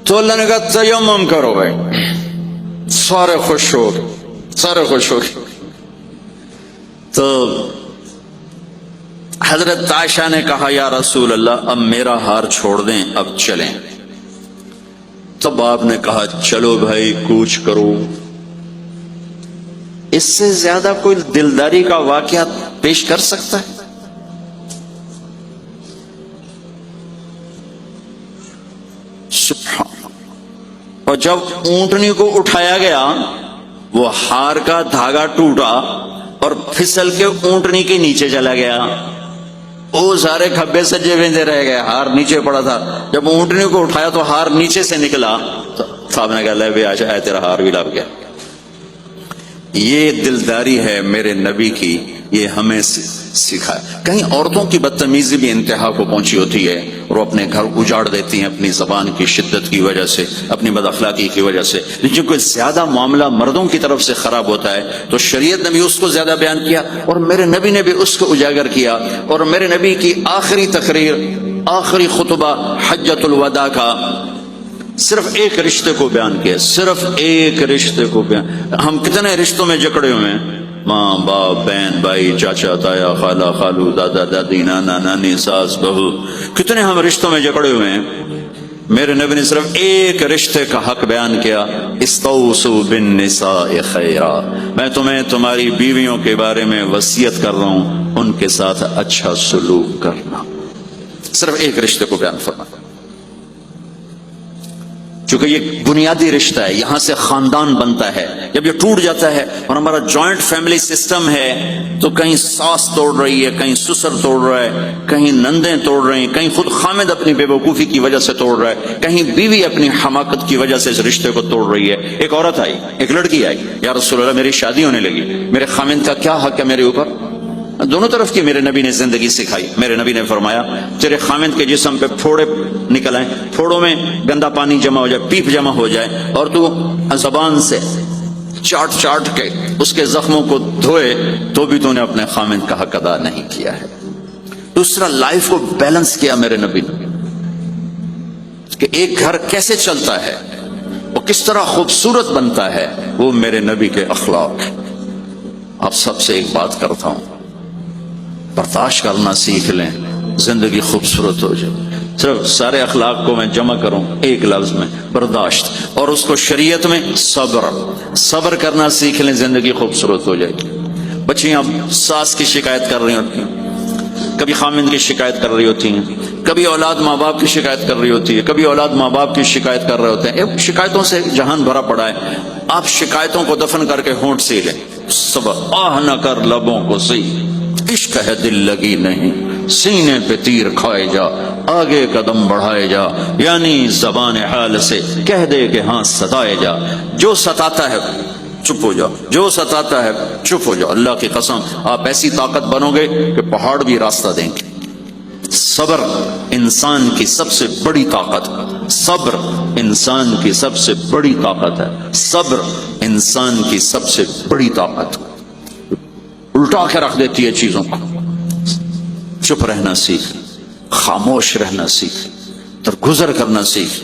[SPEAKER 1] تو اللہ نے کہا تیمم کرو بھائی، سارے خوش ہو گئے، سارے خوش ہو گئے۔ تو حضرت عائشہ نے کہا یا رسول اللہ اب میرا ہار چھوڑ دیں، اب چلیں۔ تب آپ نے کہا چلو بھائی کوچ کرو۔ اس سے زیادہ کوئی دلداری کا واقعہ پیش کر سکتا ہے؟ سبحان اللہ۔ اور جب اونٹنی کو اٹھایا گیا وہ ہار کا دھاگا ٹوٹا اور پھسل کے اونٹنی کے نیچے چلا گیا، وہ سارے کھبے سجے بندے رہ گئے، ہار نیچے پڑا تھا۔ جب اونٹنی کو اٹھایا تو ہار نیچے سے نکلا تو صاحب نے کہا لے بھی آج تیرا ہار بھی لگ گیا۔ یہ دلداری ہے میرے نبی کی، یہ ہمیں سکھایا۔ کہیں عورتوں کی بدتمیزی بھی انتہا کو پہنچی ہوتی ہے اور وہ اپنے گھر اجاڑ دیتی ہیں اپنی زبان کی شدت کی وجہ سے، اپنی بد اخلاقی کی وجہ سے، لیکن کوئی زیادہ معاملہ مردوں کی طرف سے خراب ہوتا ہے تو شریعت نے بھی اس کو زیادہ بیان کیا اور میرے نبی نے بھی اس کو اجاگر کیا۔ اور میرے نبی کی آخری تقریر، آخری خطبہ حجۃ الوداع کا صرف ایک رشتے کو بیان کیا، صرف ایک رشتے کو بیان۔ ہم کتنے رشتوں میں جکڑے ہوئے ہیں، ماں باپ بہن بھائی چاچا تایا خالہ خالو دادا دادی نانا نانی ساس بہو، کتنے ہم رشتوں میں جکڑے ہوئے ہیں۔ میرے نبی نے صرف ایک رشتے کا حق بیان کیا، استوصوا بالنساء خیرا، میں تمہیں تمہاری بیویوں کے بارے میں وصیت کر رہا ہوں ان کے ساتھ اچھا سلوک کرنا۔ صرف ایک رشتے کو بیان فرمایا، چونکہ یہ بنیادی رشتہ ہے، یہاں سے خاندان بنتا ہے۔ جب یہ ٹوٹ جاتا ہے اور ہمارا جوائنٹ فیملی سسٹم ہے تو کہیں ساس توڑ رہی ہے، کہیں سسر توڑ رہا ہے، کہیں نندیں توڑ رہی ہیں، کہیں خود خامد اپنی بے وقوفی کی وجہ سے توڑ رہا ہے، کہیں بیوی اپنی حماقت کی وجہ سے اس رشتے کو توڑ رہی ہے۔ ایک عورت آئی، ایک لڑکی آئی، یا رسول اللہ میری شادی ہونے لگی، میرے خامد کا کیا حق ہے میرے اوپر؟ دونوں طرف کی میرے نبی نے زندگی سکھائی۔ میرے نبی نے فرمایا تیرے خامد کے جسم پہ پھوڑے نکل آئیں، پھوڑوں میں گندا پانی جمع ہو جائے، پیپ جمع ہو جائے، اور تو زبان سے چاٹ چاٹ کے اس کے زخموں کو دھوئے تو بھی تو نے اپنے خامد کا حق ادا نہیں کیا ہے۔ دوسرا لائف کو بیلنس کیا میرے نبی نے کہ ایک گھر کیسے چلتا ہے، وہ کس طرح خوبصورت بنتا ہے، وہ میرے نبی کے اخلاق۔ آپ سب سے ایک بات کرتا ہوں، برداشت کرنا سیکھ لیں، زندگی خوبصورت ہو جائے۔ صرف سارے اخلاق کو میں جمع کروں ایک لفظ میں، برداشت، اور اس کو شریعت میں صبر۔ صبر کرنا سیکھ لیں، زندگی خوبصورت ہو جائے گی۔ بچیاں ساس کی شکایت کر رہی ہوتی ہیں، کبھی خامند کی شکایت کر رہی ہوتی ہیں، کبھی اولاد ماں باپ کی شکایت کر رہی ہوتی ہے، کبھی اولاد ماں باپ کی شکایت کر رہے ہوتے ہیں۔ شکایتوں سے جہان بھرا پڑا ہے۔ آپ شکایتوں کو دفن کر کے ہونٹ سی لیں، صبر، آہ نہ کر لبوں کو سی، عشق ہے دل لگی نہیں، سینے پہ تیر کھائے جا، آگے قدم بڑھائے جا، یعنی زبان حال سے کہہ دے کہ ہاں ستائے جا۔ جو ستاتا ہے چپ ہو جاؤ، جو ستاتا ہے چپ ہو جاؤ۔ اللہ کی قسم آپ ایسی طاقت بنو گے کہ پہاڑ بھی راستہ دیں گے۔ صبر انسان کی سب سے بڑی طاقت، صبر انسان کی سب سے بڑی طاقت ہے، صبر انسان کی سب سے بڑی طاقت، الٹا کے رکھ دیتی ہے چیزوں کو۔ چپ رہنا سیکھ، خاموش رہنا سیکھ، درگزر کرنا سیکھ،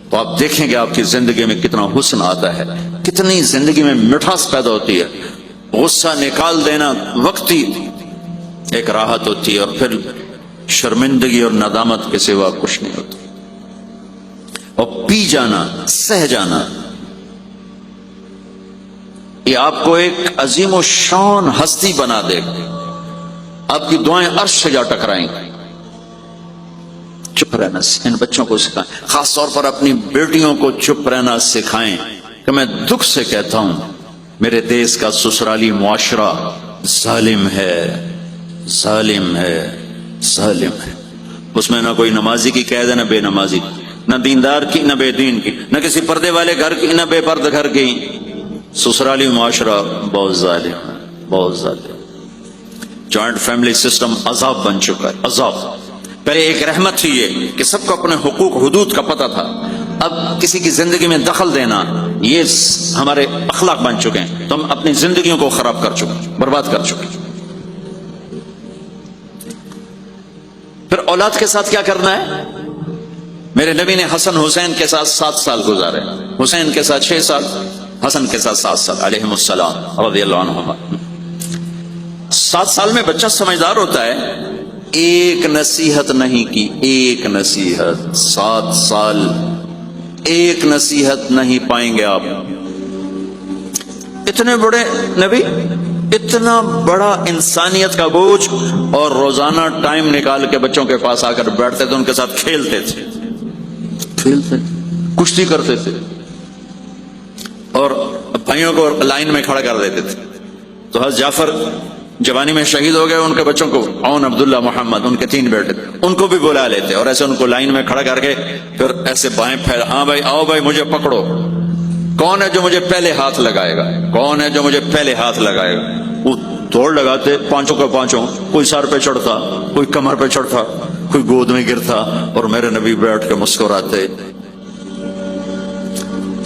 [SPEAKER 1] تو آپ دیکھیں گے آپ کی زندگی میں کتنا حسن آتا ہے، کتنی زندگی میں مٹھاس پیدا ہوتی ہے۔ غصہ نکال دینا وقتی ایک راحت ہوتی ہے، اور پھر شرمندگی اور ندامت کے سوا کچھ نہیں ہوتا۔ اور پی جانا، سہ جانا، یہ آپ کو ایک عظیم و شان ہستی بنا دے گا۔ آپ کی دعائیں عرش سے جا ٹکرائیں گی۔ چپ رہنا ان بچوں کو سکھائیں، خاص طور پر اپنی بیٹیوں کو چپ رہنا سکھائیں کہ میں دکھ سے کہتا ہوں میرے دیس کا سسرالی معاشرہ ظالم ہے، ظالم ہے، ظالم ہے۔ اس میں نہ کوئی نمازی کی قید ہے، نہ بے نمازی کی، نہ دیندار کی، نہ بے دین کی، نہ کسی پردے والے گھر کی، نہ بے پردہ گھر کی۔ سسرالی معاشرہ بہت ظالم ہے، بہت ظالم۔ جوائنٹ فیملی سسٹم عذاب بن چکا ہے، عذاب۔ پہلے ایک رحمت تھی یہ کہ سب کو اپنے حقوق حدود کا پتہ تھا، اب کسی کی زندگی میں دخل دینا یہ ہمارے اخلاق بن چکے ہیں، تو ہم اپنی زندگیوں کو خراب کر چکے، برباد کر چکے۔ پھر اولاد کے ساتھ کیا کرنا ہے؟ میرے نبی نے حسن حسین کے ساتھ 7 سال گزارے، حسین کے ساتھ 6 سال، حسن کے ساتھ 7 سال علیہم السلام رضی اللہ عنہما۔ 7 سال میں بچہ سمجھدار ہوتا ہے، ایک نصیحت نہیں کی، ایک نصیحت، 7 سال ایک نصیحت نہیں پائیں گے آپ۔ اتنے بڑے نبی، اتنا بڑا انسانیت کا بوجھ، اور روزانہ ٹائم نکال کے بچوں کے پاس آ کر بیٹھتے تھے، ان کے ساتھ کھیلتے تھے، کشتی کرتے تھے، اور بھائیوں کو لائن میں کھڑا کر دیتے تھے۔ تو حضرت جعفر جوانی میں شہید ہو گئے، ان کے بچوں کو عون، عبداللہ، محمد، ان کے 3 بیٹے تھے، ان کو بھی بلا لیتے اور ایسے ان کو لائن میں کھڑا کر کے پھر ایسے بائیں پھیلا، ہاں بھائی آؤ بھائی مجھے پکڑو، کون ہے جو مجھے پہلے ہاتھ لگائے گا، کون ہے جو مجھے پہلے ہاتھ لگائے گا۔ وہ دوڑ لگاتے، پانچوں کا پانچوں، کوئی سر پہ چڑھتا، کوئی کمر پہ چڑھتا، کوئی گود میں گرتا، اور میرے نبی بیٹھ کے مسکراتے۔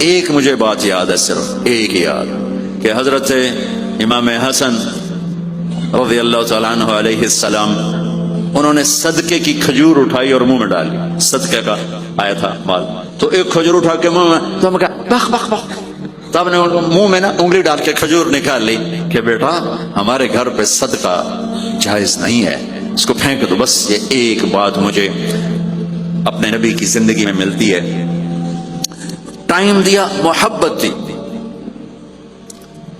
[SPEAKER 1] ایک مجھے بات یاد ہے، صرف ایک یاد، کہ حضرت امام حسن رضی اللہ تعالیٰ عنہ علیہ السلام، انہوں نے صدقے کی کھجور اٹھائی اور منہ میں ڈالی، صدقے کا آیا تھا مال، تو ایک کھجور اٹھا کے منہ میں، تو ہم کہا بخ بخ بخ، تو آپ نے منہ میں نا انگلی ڈال کے کھجور نکال لی کہ بیٹا ہمارے گھر پہ صدقہ جائز نہیں ہے، اس کو پھینک دو۔ بس یہ ایک بات مجھے اپنے نبی کی زندگی میں ملتی ہے، ٹائم دیا، محبت دی۔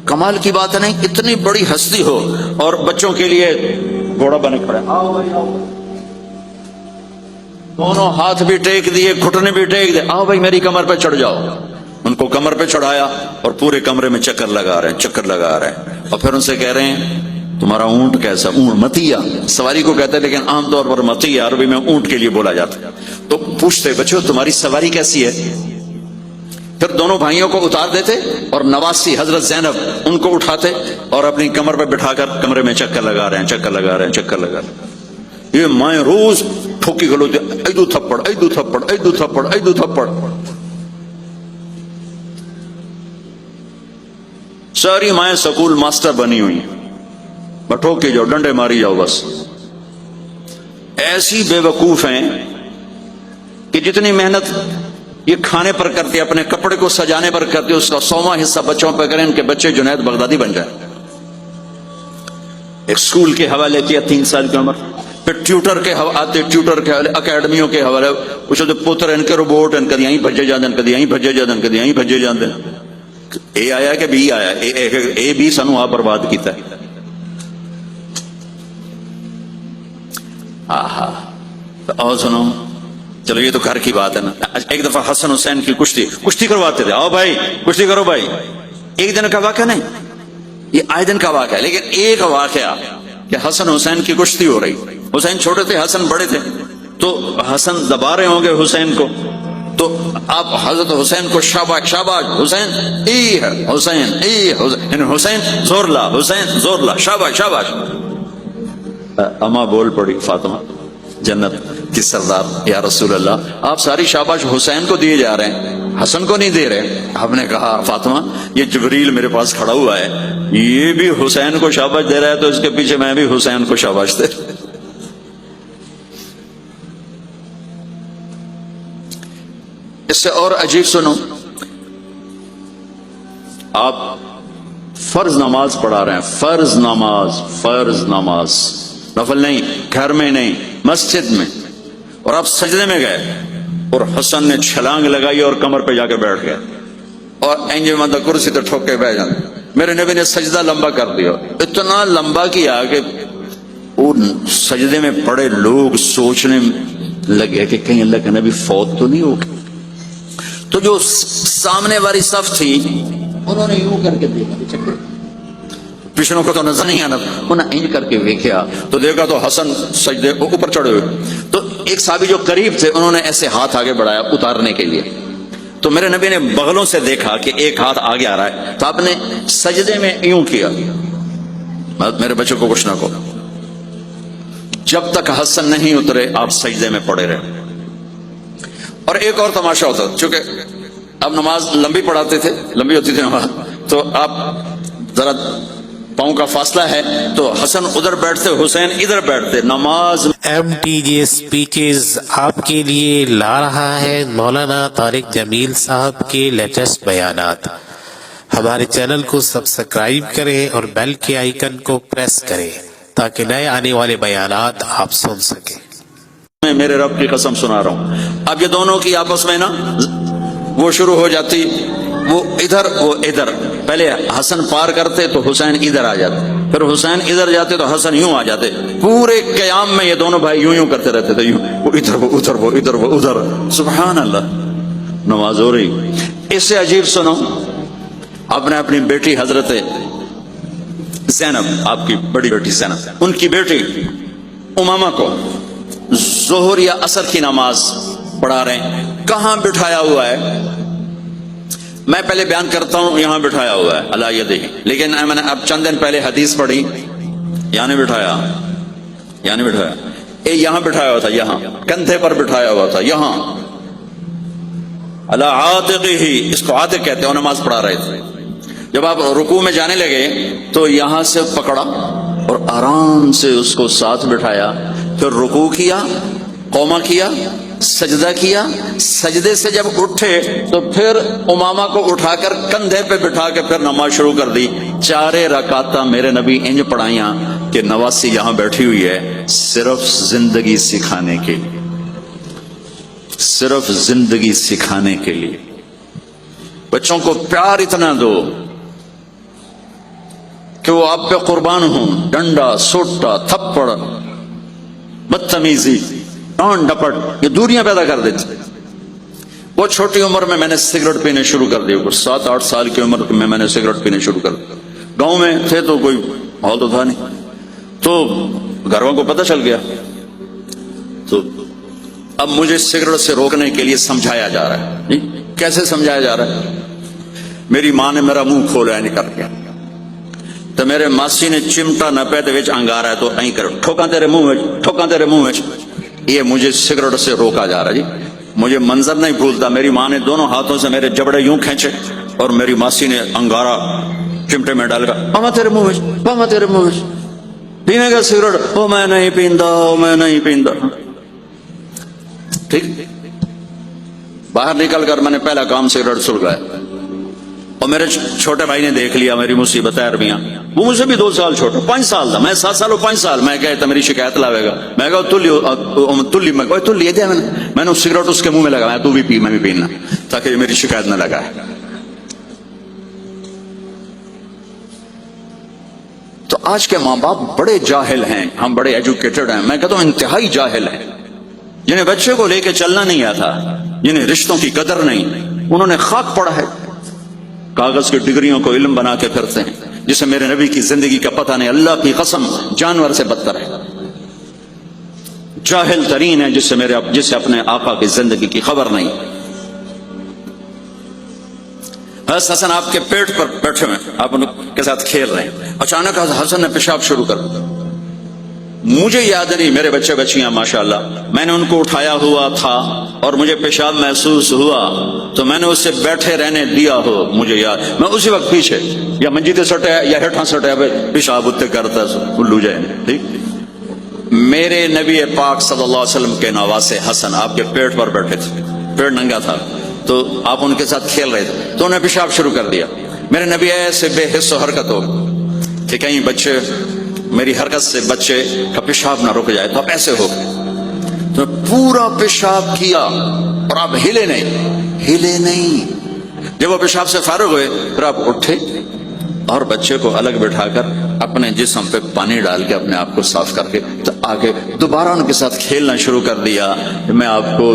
[SPEAKER 1] کمال کی بات ہے نہیں، اتنی بڑی ہستی ہو اور بچوں کے لیے گھوڑا بنے کھڑے، آؤ بھائی آؤ، دونوں ہاتھ بھی ٹیک دیے، گھٹنے بھی ٹیک دیے، آؤ بھائی میری کمر پہ چڑھ جاؤ۔ ان کو کمر پہ چڑھایا اور پورے کمرے میں چکر لگا رہے ہیں، چکر لگا رہے ہیں، اور پھر ان سے کہہ رہے ہیں تمہارا اونٹ کیسا؟ اونٹ متیا سواری کو کہتے ہیں، لیکن عام طور پر متیا عربی میں اونٹ کے لیے بولا جاتا ہے۔ تو پوچھتے بچوں تمہاری سواری کیسی ہے؟ پھر دونوں بھائیوں کو اتار دیتے اور نواسی حضرت زینب ان کو اٹھاتے اور اپنی کمر پہ بٹھا کر کمرے میں چکر لگا رہے ہیں، چکر لگا رہے ہیں، چکر لگا رہے ہیں۔ یہ مائیں روز ٹھوکی گلوتے، ایدو تھپڑ، ایدو تھپڑ، ایدو تھپڑ، ایدو تھپڑ۔ ساری مائیں سکول ماسٹر بنی ہوئی ہیں، بٹھو کے جاؤ، ڈنڈے ماری جاؤ، بس ایسی بے وقوف ہیں کہ جتنی محنت یہ کھانے پر کرتے، اپنے کپڑے کو سجانے پر کرتے، اس کا 100واں حصہ بچوں پہ کریں، ان کے بچے جنید بغدادی بن جائیں۔ ایک سکول کے حوالے کیا 3 سال کی عمر، پھر ٹیوٹر کے آتے، ٹیوٹر کے حوالے، اکیڈمیوں کے حوالے، پوچھتے پتر ان کے روبوٹ ان کدی یہیں بھجے جاندے، کدی یہیں بھجے جاندے، کدی یہیں بھجے جاندے۔ اے آیا کہ بی آیا؟ اے بی سانو آپ برباد کیتا ہے۔ آہا، اور سنو، چلو یہ تو گھر کی بات ہے نا۔ ایک دفعہ حسن حسین کی کشتی کرواتے تھے، آؤ بھائی کشتی کرو بھائی۔ ایک دن کا واقعہ نہیں، یہ آئے دن کا واقعہ ہے، لیکن ایک واقعہ کہ حسن حسین کی کشتی ہو رہی، حسین چھوٹے تھے، حسن بڑے تھے، تو حسن دبا رہے ہوں گے حسین کو، تو آپ حضرت حسین کو شاباش شاباش حسین، ای ہے حسین، ای حسین، حسین زور لا، حسین زور لا، شاباش شاباش۔ اما بول پڑی فاطمہ جنت کی سردار، یا رسول اللہ آپ ساری شاباش حسین کو دیے جا رہے ہیں، حسن کو نہیں دے رہے۔ آپ نے کہا فاطمہ یہ جبریل میرے پاس کھڑا ہوا ہے، یہ بھی حسین کو شاباش دے رہا ہے، تو اس کے پیچھے میں بھی حسین کو شاباش دے۔ اس سے اور عجیب سنو، آپ فرض نماز پڑھا رہے ہیں، فرض نماز، فرض نماز، نفل نہیں، گھر میں نہیں، مسجد میں، اور آپ سجدے میں گئے اور حسن نے چھلانگ لگائی اور کمر پہ جا کے بیٹھ گئے، اور اینجے مندہ کرسی تو ٹھوک کے بیٹھ جاتے۔ میرے نبی نے سجدہ لمبا کر دیا، اتنا لمبا کیا کہ ان سجدے میں پڑے لوگ سوچنے لگے کہ کہیں اللہ کے نبی فوت تو نہیں ہو گئے۔ تو جو سامنے والی صف تھی انہوں نے یوں کر کے دیکھا، پچھلوں کو تو نظر نہیں آنا، انہوں نے انج کر کے دیکھا تو دیکھا تو حسن سجدے اوپر چڑھے ہوئے، تو ایک صحابی جو قریب تھے انہوں نے ایسے ہاتھ آگے بڑھایا اتارنے کے لیے، تو میرے نبی نے بغلوں سے دیکھا کہ ایک ہاتھ آگے آ رہا ہے، تو آپ نے سجدے میں یوں کیا، میرے بچوں کو کچھ نہ کو، جب تک حسن نہیں اترے آپ سجدے میں پڑے رہے. اور ایک اور تماشا ہوتا، چونکہ اب نماز لمبی پڑھاتے تھے، لمبی ہوتی تھی نماز، تو آپ ذرا پاؤں کا فاصلہ ہے تو حسن ادھر بیٹھتے، حسین ادھر بیٹھتے. نماز
[SPEAKER 2] MTJ اسپیچز آپ کے لیے لا رہا ہے مولانا طارق جمیل صاحب کے لیٹسٹ بیانات. ہمارے چینل کو سبسکرائب کریں اور بیل کے آئیکن کو پریس کریں تاکہ نئے آنے والے بیانات آپ سن سکیں.
[SPEAKER 1] میں میرے رب کی قسم سنا رہا ہوں. اب یہ دونوں کی آپس میں نا وہ شروع ہو جاتی، وہ ادھر وہ ادھر. پہلے حسن پار کرتے تو حسین ادھر آ جاتے، پھر حسین ادھر جاتے تو حسن یوں آ جاتے. پورے قیام میں یہ دونوں بھائی یوں یوں کرتے رہتے تھے، یوں وہ ادھر وہ ادھر وہ ادھر وہ ادھر. سبحان اللہ، نماز ہو رہی. اس سے عجیب سنو، آپ نے اپنی بیٹی حضرت زینب، آپ کی بڑی بیٹی زینب، ان کی بیٹی امامہ کو ظہر یا عصر کی نماز پڑھا رہے ہیں. کہاں بٹھایا ہوا ہے؟ میں پہلے بیان کرتا ہوں، یہاں بٹھایا ہوا ہے اللہ یدہ، لیکن میں نے اب چند دن پہلے حدیث پڑھی، یہاں نہیں بٹھایا، یہاں نہیں بٹھایا، یہاں بٹھایا ہوا تھا، یہاں کندھے پر بٹھایا ہوا تھا، یہاں اللہ عاتقہ، اس کو عاتق کہتے ہیں. نماز پڑھا رہے تھے. جب آپ رکوع میں جانے لگے تو یہاں سے پکڑا اور آرام سے اس کو ساتھ بٹھایا، پھر رکوع کیا، قوما کیا، سجدہ کیا. سجدے سے جب اٹھے تو پھر امامہ کو اٹھا کر کندھے پہ بٹھا کے پھر نماز شروع کر دی. 4 رکعتاں میرے نبی انج پڑھائیاں کہ نواسی یہاں بیٹھی ہوئی ہے صرف زندگی سکھانے کے لیے، صرف زندگی سکھانے کے لیے. بچوں کو پیار اتنا دو کہ وہ آپ پہ قربان ہوں. ڈنڈا، سوٹا، تھپڑ، بدتمیزی، ڈانٹ ڈپٹ، یہ دوریاں پیدا کر دیتی. وہ چھوٹی عمر میں نے سگریٹ پینے شروع کر دی. 7-8 سال کی عمر میں نے سگریٹ پینے شروع کر دی. گاؤں میں تھے تو کوئی ماحول تو تھا نہیں، تو گھر والوں کو پتہ چل گیا. تو اب مجھے سگریٹ سے روکنے کے لیے سمجھایا جا رہا ہے. کیسے سمجھایا جا رہا ہے؟ میری ماں نے میرا منہ کھولا نکل گیا تو میرے ماسی نے چمٹا نپے دے وچ انگارا ہے تو این کر ٹھوکاں تیرے منہ وچ، ٹھوکاں تیرے منہ وچ. یہ مجھے سگریٹ سے روکا جا رہا. جی مجھے منظر نہیں بھولتا، میری ماں نے دونوں ہاتھوں سے میرے جبڑے یوں کھینچے اور میری ماسی نے انگارا چمٹے میں ڈال کر پاما تیرے منہ وچ، پاما تیرے منہ وچ، پینے کا سگریٹ؟ او میں نہیں پیندا، میں نہیں پیندا. ٹھیک، باہر نکل کر میں نے پہلا کام سگریٹ سلگایا. اور میرے چھوٹے بھائی نے دیکھ لیا میری مصیبت عربیاں. وہ مجھ سے بھی 2 سال چھوٹا، 5 سال تھا. میں 7 سال اور 5 سال. میں کہتا میری شکایت لاوے گا. میں کہا تلی تلی دیا. میں نے سگریٹ اس کے منہ میں لگایا، تو بھی پی، میں بھی پینا، تاکہ یہ میری شکایت نہ لگائے. تو آج کے ماں باپ بڑے جاہل ہیں، ہم بڑے ایجوکیٹڈ ہیں. میں کہتا ہوں انتہائی جاہل ہیں، جنہیں بچے کو لے کے چلنا نہیں آتا، جنہیں رشتوں کی قدر نہیں. انہوں نے خاک پڑا ہے، کاغذ کی ڈگریوں کو علم بنا کے پھرتے ہیں، جسے میرے نبی کی زندگی کا پتہ نہیں. اللہ کی قسم جانور سے بدتر ہے، جاہل ترین ہے جسے اپنے آقا کی زندگی کی خبر نہیں. حضرت حسن آپ کے پیٹ پر بیٹھے ہوئے، آپ ان کے ساتھ کھیل رہے ہیں. اچانک حسن نے پیشاب شروع کر دیا. مجھے یاد نہیں، میرے بچے بچیاں ماشاءاللہ، میں نے ان کو اٹھایا ہوا تھا اور مجھے پیشاب محسوس ہوا تو میں نے اسے بیٹھے رہنے دیا ہو. مجھے یاد، میں اسی وقت پیچھے یا منجیتے سٹے یا ہیٹھاں سٹے پیشاب اتنے کرتا الو جائے. ٹھیک، میرے نبی پاک صلی اللہ علیہ وسلم کے نواسے حسن آپ کے پیٹ پر بیٹھے تھے، پیٹ ننگا تھا، تو آپ ان کے ساتھ کھیل رہے تھے تو انہیں پیشاب شروع کر دیا. میرے نبی ایسے بے حس و حرکت ہو کہ کہیں بچے میری حرکت سے بچے کا پیشاب نہ رک جائے. تو آپ ایسے ہو تو پورا پیشاب کیا اور آپ ہلے نہیں. جب وہ پیشاب سے فارغ ہوئے پھر آپ اٹھے اور بچے کو الگ بٹھا کر اپنے جسم پہ پانی ڈال کے اپنے آپ کو صاف کر کے تو آگے دوبارہ ان کے ساتھ کھیلنا شروع کر دیا. میں آپ کو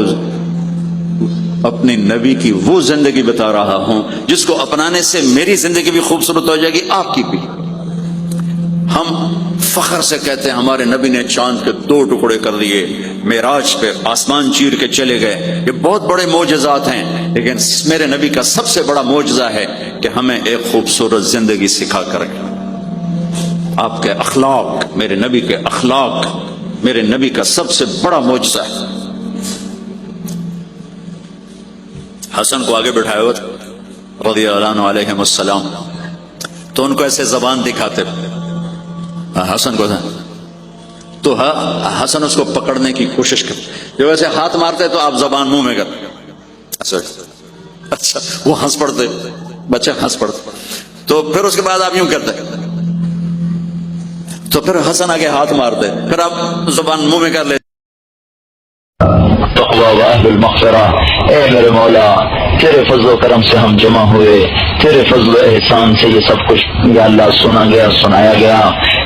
[SPEAKER 1] اپنی نبی کی وہ زندگی بتا رہا ہوں جس کو اپنانے سے میری زندگی بھی خوبصورت ہو جائے گی، آپ کی بھی. ہم فخر سے کہتے ہیں ہمارے نبی نے چاند کے 2 ٹکڑے کر دیے، معراج پہ آسمان چیر کے چلے گئے. یہ بہت بڑے معجزات ہیں، لیکن میرے نبی کا سب سے بڑا معجزہ ہے کہ ہمیں ایک خوبصورت زندگی سکھا کر آپ کے اخلاق، میرے نبی کے اخلاق میرے نبی کا سب سے بڑا معجزہ ہے. حسن کو آگے بٹھایا ہوا تھا رضی اللہ عنہ علیہ السلام، تو ان کو ایسے زبان دکھاتے حسن کو تھا، تو حسن اس کو پکڑنے کی کوشش کرتے، جب ایسے ہاتھ مارتے تو آپ زبان منہ میں کرتے، اچھا وہ ہنس پڑتے، بچے ہنس پڑتے، تو پھر اس کے بعد آپ یوں کرتے، تو پھر حسن آگے ہاتھ مارتے، پھر آپ زبان منہ میں کر لیتے.
[SPEAKER 3] تقوی و اہل المغفرہ، اے میرے مولا تیرے فضل و کرم سے ہم جمع ہوئے، تیرے فضل و احسان سے یہ سب کچھ یا اللہ سنا گیا سنایا گیا.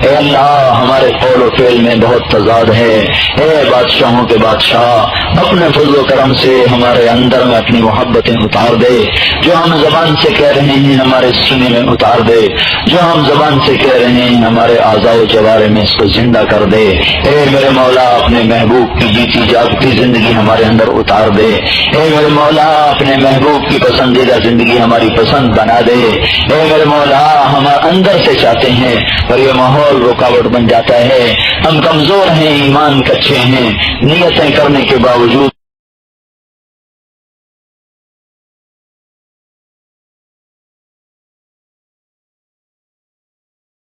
[SPEAKER 3] اے اللہ ہمارے قول و فعل میں بہت تضاد ہے، اے بادشاہوں کے بادشاہ اپنے فضل و کرم سے ہمارے اندر میں اپنی محبتیں اتار دے، جو ہم زبان سے کہہ رہے ہیں ہمارے سنے میں اتار دے، جو ہم زبان سے کہہ رہے ہیں ہمارے اعضاء و جوارح میں اس کو زندہ کر دے. اے میرے مولا اپنے محبوب کی جیتی جاگتی زندگی ہمارے اندر اتار دے. اے میرے مولا اپنے محبوب کی پسندیدہ زندگی ہماری پسند بنا دے. اے میرے مولا ہم اندر سے چاہتے ہیں اور یہ ماحول رکاوٹ بن جاتا ہے، ہم کمزور ہیں، ایمان کچے ہیں، نیتیں کرنے کے باوجود